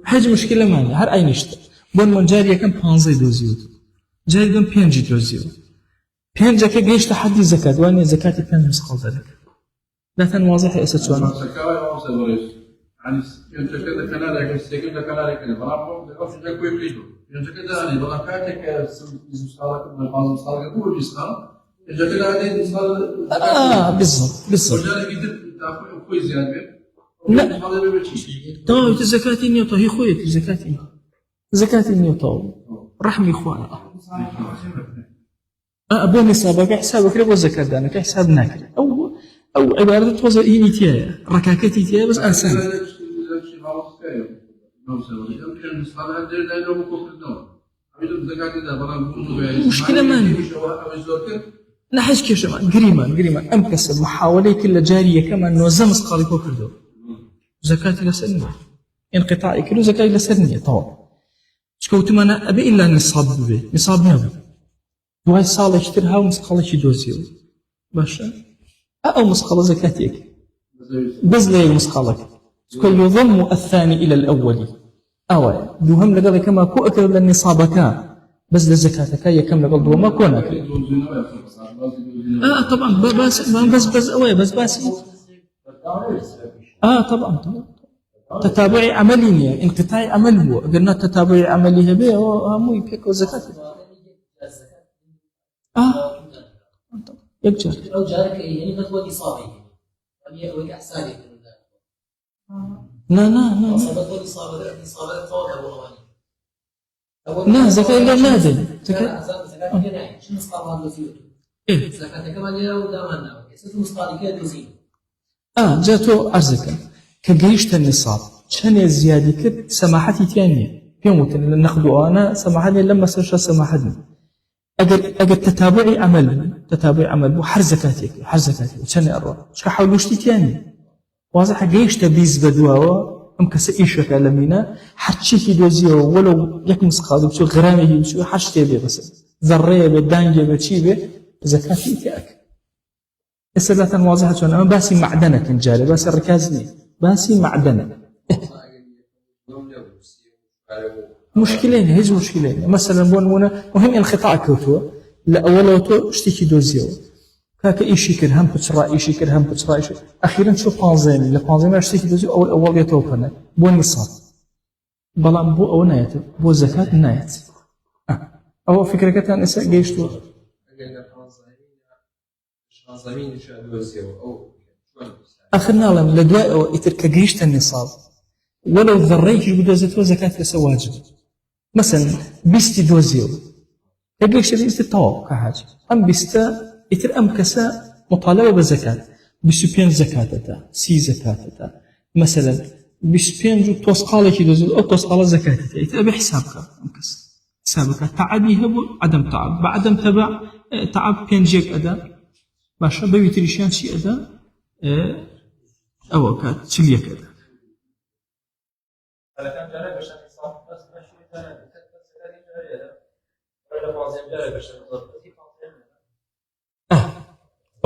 حاجة مشكلة ماني هر أي نشتة بون جاري كم بانزي دوزيو جاري دون بينجي دوزيو بينجا كي جيش تحدي زكاة واني زكاة بينج مسقال ذلك لا تنواضح أسد شوانا يعني ينتج كذا كنارك يستيقظ كنارك كذا بلام أوف جاكو يبليدو ينتج كذا يعني بلام كاتك مسقالك من البانز مسقالك كل مسقال ينتج كذا هذه مسقال بالضبط وجاري يدب تأخذ كويس يعني لا طيب الزكاة النيوتو هي خوية زكاة النيوتو رحمي إخوانا أبو نصابك حسابك ربو الزكاة دانك حساب ناكل أو عبارة توزع إيميتيا ركاكتي تيا بس أنسان مشكلة ماني لا حاجة كيشمان قريمان أمكسب محاولة كل جارية كمان نوزم مسقالي كوكردو زكاة لسنية انقطاع كيلو زكاة لسنية طبعا شكوتمانە ئەبێ ئیلا نساب ببێ نساب نەبوو دوای ساڵێکی تر هاو مسقاڵێکی دۆزیەوە باشە ئەو مسقاڵە زەکاتێکی بەس لە یەک مسقاڵەکە چکە يضم الثاني إلى الأول ئەوە دووهەم لەگەڵ یەکەما کۆ ئەکرد لە نیسابەکە بەس لە زەکاتەکە یەکەم لەگەڵ دووەمە کۆ ناکرێت طبعا بس أوي بس طبعا تتابعي عملي نية انقطاعي عمل هو قلنا تتابعي عملي هبه هو مو يبيك وزكاة يكجر لو جارك يعني فتوى إصابي وهي أحساني لا فتوى إصابة فوق لا زكاة إلا نادل زكاة كناية شو مسقال هذا زيوته زكاة كمان يلو دامنا يسوي مسقال كده زين جاتو أرزكا كجيشت النصاب شن زيادة كت سماحتي تانية يوم وتن ناخذ أنا سماحتي لما سرش سماحتني أجر تتابعي عمل وحر زكاتك شن أروح شو حاولوش تاني واضح جيشت بيز بدواوا أم كسئيشك على مينا حتشي دوزيو ولو يك مسقاد بشو غرامه بشو حشتي بي بس ذريه بدانجه بتشيبه زكاتي تاك السبات واضحة شلون أنا باسي معدنك انجالي باسي الركازني باسي معدنك مشكلين هيج مشكلين مثلا بون مهم انقطاع كوتو لا اولوتو اشتكي دوزيو كاك ايشي كر هم بتشرا اخيرا شو بانزيمي لبانزيمي اشتكي دوزيو اول يتوفنا بون نصاب بلان بو او نايت بو زكاة نايت او فكرة كتان اسا جيشتو اخرنا لم لدواء اترك جيشت النصاب ولو ذريت بدوزتو زكاة لسا واجب مثلا بيستي دوزيو كجيش رئيس الطواب كحاجة ام بيستا اتر ام كسا مطالبة بزكاة بسبين زكاة سي زكاة مثلا بسبين جو توسقالة كي دوزيو او توسقالة زكاة اتر ابي حسابك ام كسا حسابك تعبي هبو عدم تعب بعدم تبع تعب بينجيك ادا باشا بيتريشان شي ادا او كات شليك ادا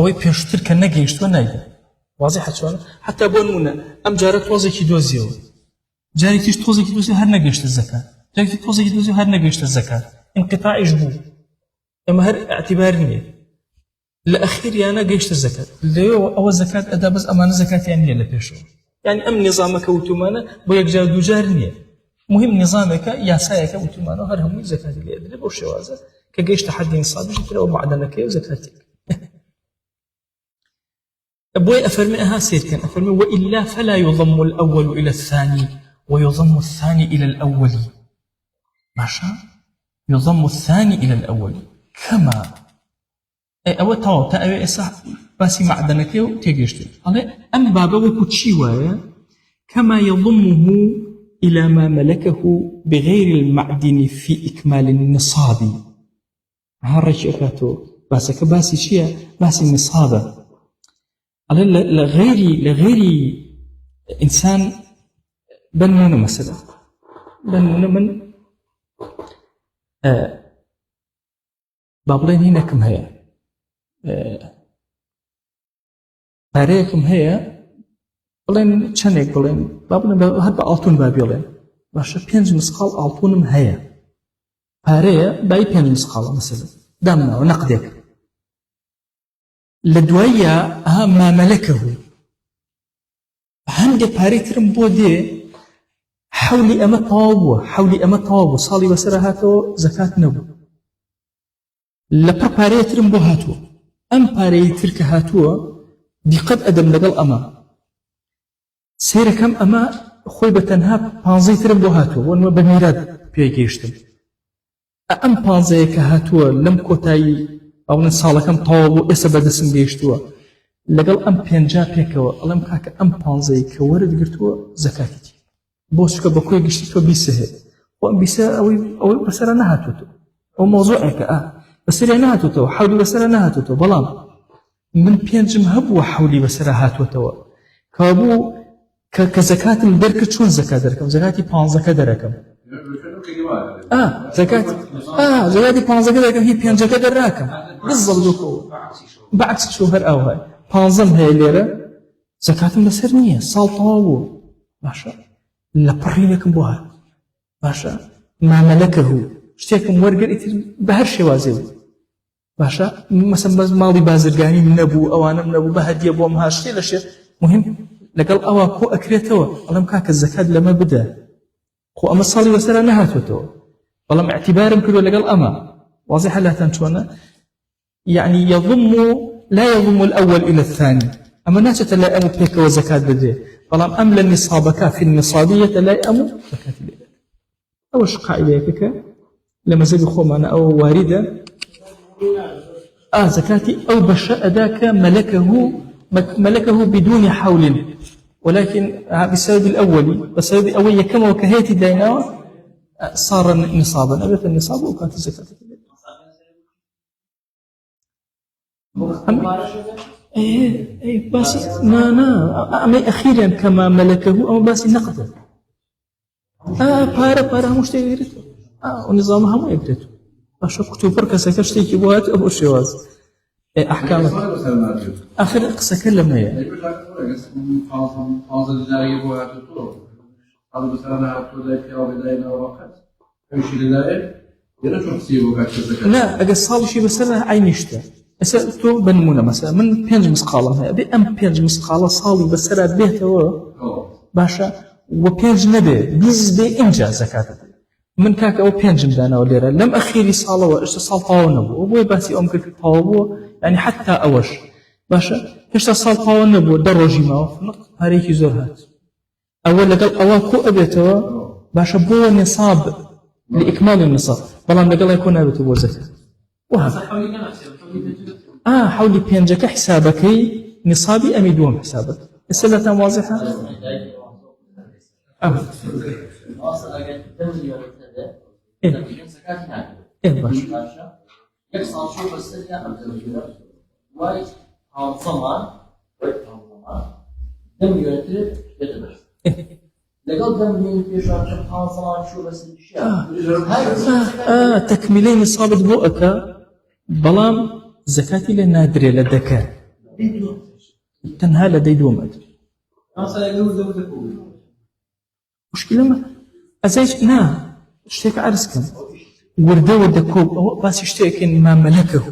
اوي بيشتر كنا جيشتو نايدا واضح شلون حتى بونونا ام جارت وزكي دوزيو جاري تيش توزكي دوزيو هر نجشت الزكاه جاري تيش توزكي دوزيو هر نجشت الزكاه انقطاع اجبو اما هر اعتبارني الاخير يا انا جيشت الزكاه اللي هو الزكاه ادا بس امانه زكاه يعني لا بيشو يعني ام نظامك وتمانه بويك جادو جارنيه مهم نظامك يا سايك وتمانه هر هم زكاه اللي ادري بوشوازه كجيش تحدي نصاب شكله معدنك وزكاتك أبوي أفرمئها سير كان أفرمئ وإلا فلا يضم الأول إلى الثاني ويضم الثاني إلى الأول ماشا يضم الثاني إلى الأول كما أو تاو تأوي إصح باسي معدنك وتيجيشتو أم بابا وكتشيوايا كما يضمه إلى ما ملكه بغير المعدن في إكمال النصاب هارشيكاتو باسك باسي شيا باسي النصابة لغير إنسان بنونا مثلا بنونا من بابلين هنا كم هي باريكم هي بلين شنك بلين بابلين هاد ألتون بابيلين باش بينج مسقال ألتونم هي باريا باي بينج مسقال مثلا دمنا ونقدك لدوية ما ملكه هندي باريترم بودي حولي أما طوابو صالي بسرهاتو زكاة نبو لبر باريترم بو هاتو أم باريترك هاتو دي قد أدم لقل أما سيركم أما خوي بتنها بانزيترم بو هاتو ونو بميراد بيجيشتم أم بانزيك هاتو لم كوتاي أو نصالكم طوابو إسا بدسم بيشتوا لقل أم بينجا بيكوا ألم كاك أم بانزي كورد قرتوا زكاتي بوشك بكوي قشتوا بيسه وأم بيسه أو بسرا نهاتوتو أو موضوعك بسرا نهاتوتو حولي بسرا نهاتوتو بلان من بينجم هبوا حولي بسرا هاتوتو كابو كزكاة الدرك شون زكاة دركم زكاتي بانزكا دركم زكاة زكاة 15 هي 5 دراكم بالضبط دوكو بعكس شوهر أو هاي 15 هي ليرة زكاة مسرنية سلطة باشا لا برينكم بوها باشا ما ملكه اشتيكم ورقر بهر شي وازيو باشا مثلا ماڵی بازرگانی من نەبوو ئەوانم نەبوو بە هەدیە بۆم هاشتێ لە شێ مهم لەگەڵ ئەوە کۆ ئەکرێتەوە بەڵام کاکە زەکات لەمە بدە خۆ ئەمە ساڵی وەسەرا نەهاتوێتەوە بەڵام اعتیبارم کردو لەگەڵ ئەمە واضحە لاتان چۆنە يعني لا يضم الأول إلى الثاني أما ناچێتە لای ئەم پێکەوە زەکات بدرێ بەڵام ئەم لە نیسابەکە في النصابية لای ئەم زەکات لێ ئەوەش قاعدەیەکە لە مەزەبی خۆمانە ئەوە واردە زكاتي أو بشاء ذاك ملكه بدون حول ولكن بسبب الأول كما وكهيت ديناوة صار نصابا أبت النصاب وكانت الزكاة بس أما أخيرا كما ملكه أو بس نقدا بارا مشتري ونظامها ما يبدأ أشوف كتوبر كسكر شتيكي بوهات أبو شواز أحكام آخر سكلم هي لا أقصال شيء بس أنا عينيشته أسألته بنمونة مثلا من بينج مسقالة هي بأم بينج مسقالة صالي بس أنا بيته باشا وبينج نبي بيز بإنجاز زكاة من كاك أو بينجم دانا وليرة لم أخيري صالة وإشتا صال طاوة نبو وبوي باسي أم كرك طاوة يعني حتى أوش باشا إشتا صال طاوة نبو دروجي ماو فنق هاريكي زورهات أول لقل أواكو أبيتوا باشا بو نصاب لإكمال النصاب بلام لقل يكون أبيتوا بو زكاة وهذا حولي بينجك حسابك نصابي أمي دوم حسابك السلة واضحة باشا يقصد شو بس كان وايد هانصمان دم يرتب يتبع لقد دم ينتهي شو هانصمان شو بس تكملين إصابة بؤك بلام زكاتي للنادرة للذكاء تنهى لدي دومات مشكلة ما أزايش اشتيك عرسكم ورده كوب بس اشتيك ما ملكه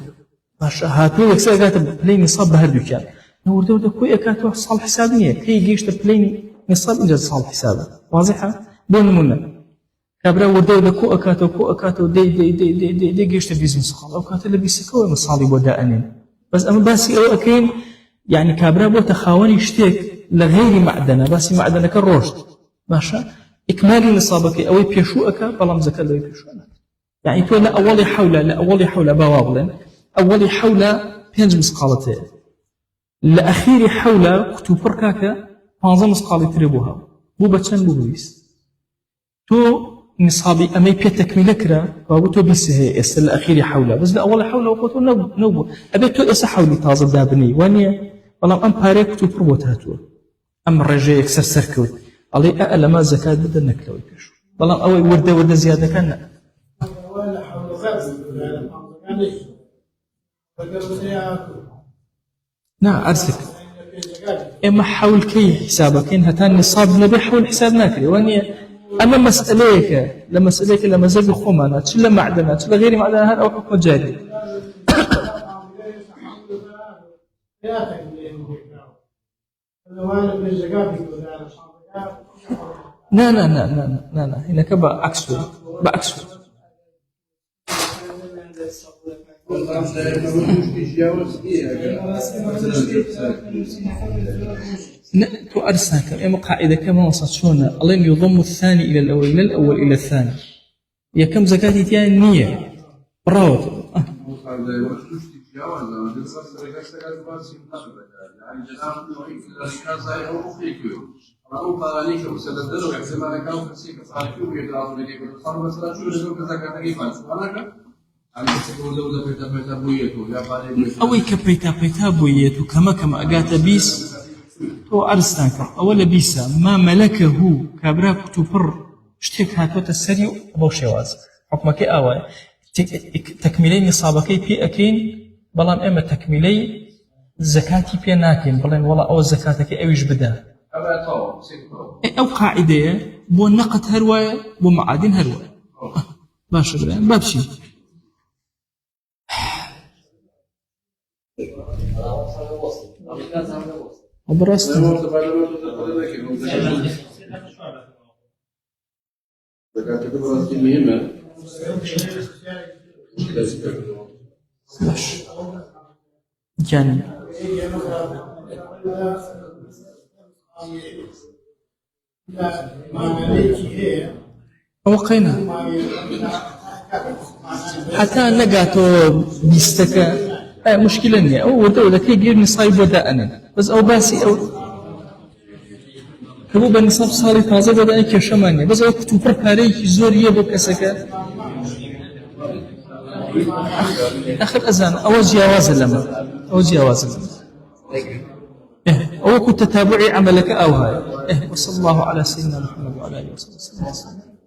باش هاتو يكسر كاتب بلاي نصاب بهالدكان ورده كوي كاتو صالح حسابنيه كي يجيش بلاي نصاب إنجاز صالح حسابه واضحة بون منا كابرا ورده كو أكاتو دي جيش بيزنس خال أو كاتو لبيسكوا مصالي وداءنين بس أما باسي أو أكين يعني كابرا بو تخاوني اشتيك لغير معدنة باسي معدنة كالرشد باشا إكمالي نصابك أو بيشوءك بلام زكاة لو يبيشوءنا يعني تقول لا أولي حول بواغلا أولي حول بينج مسقالته لأخير حول كتوبر كاكا بانزا مسقالة تريبوها بو بچن بو بيس تو نصابي أمي بي تكميل كرا فابو تو بيس هي إس لأخير حول بس لأولي حول وقوتو نوبو أبي تو إس حولي تازل دابني وانيا بلام أم باري كتوبر بوتهاتو أم الرجاء يكسر سركوت علي أعلى زكاة بدل نكلة ويكشو والله أوي ورده زيادة كان نعم أرسك إما حول كي حسابك إنها تاني نصاب نبي حول حساب ناكري واني أما مسأليك لما زبي خمانات شلا معدنات شلا غير معدنات أو حكم جاري لا هناك بعكسه تؤرسك إما قاعدة كما وصلتشونا الله يضم الثاني إلى الأول من الأول إلى الثاني يا كم زكاة تيان النية براوت أو قارنيك وسددر واحتمال كانوا كسيك صارفوا ويقرأوا لك صاروا مثلا شو لازم كذا كذا كيف أنا على تقول لو بيتا بويتو يا بالي أوي كبيتا بويتو كما أجات بيس تو أرسناك أول بيسا ما ملكه كبرا كتوبر شتێک هاتوۆتە سەری و بەو شێواز حکومەکەی ئاوە تەکمیلەی نیسابەکەی پێ ئەەکەین بەڵام ئێمە تەکمیلەی زەکاتی پێ ناکەین بڵێن وەڵا ئەوە زەکاتەکەی ئەویش بدە ئەو قاعدەیە بۆ نەقەت هەروایە بۆ معادن هەروایە باشە برایان با بچین بەڕاستە باش گیان ئەوە قەینا حتا نەگاتەوە بیستەکە مشکلە نییە ئەو وەدەولەکەی گیر نیسای بۆ دائەنن بەس ئەو باسی ئەو هەبوو بە نیساب ساڵی تازە بۆ دائەن کێشەمان نییە بەس ئەو کتوپڕ پارەیەکی زۆریە بۆ کەسەکە آخر أذان أو جوازا لما أو جوازا أو كنت تتابعي عملك أو هاي وصلى الله على سيدنا محمد وعلى آله وصحبه وسلم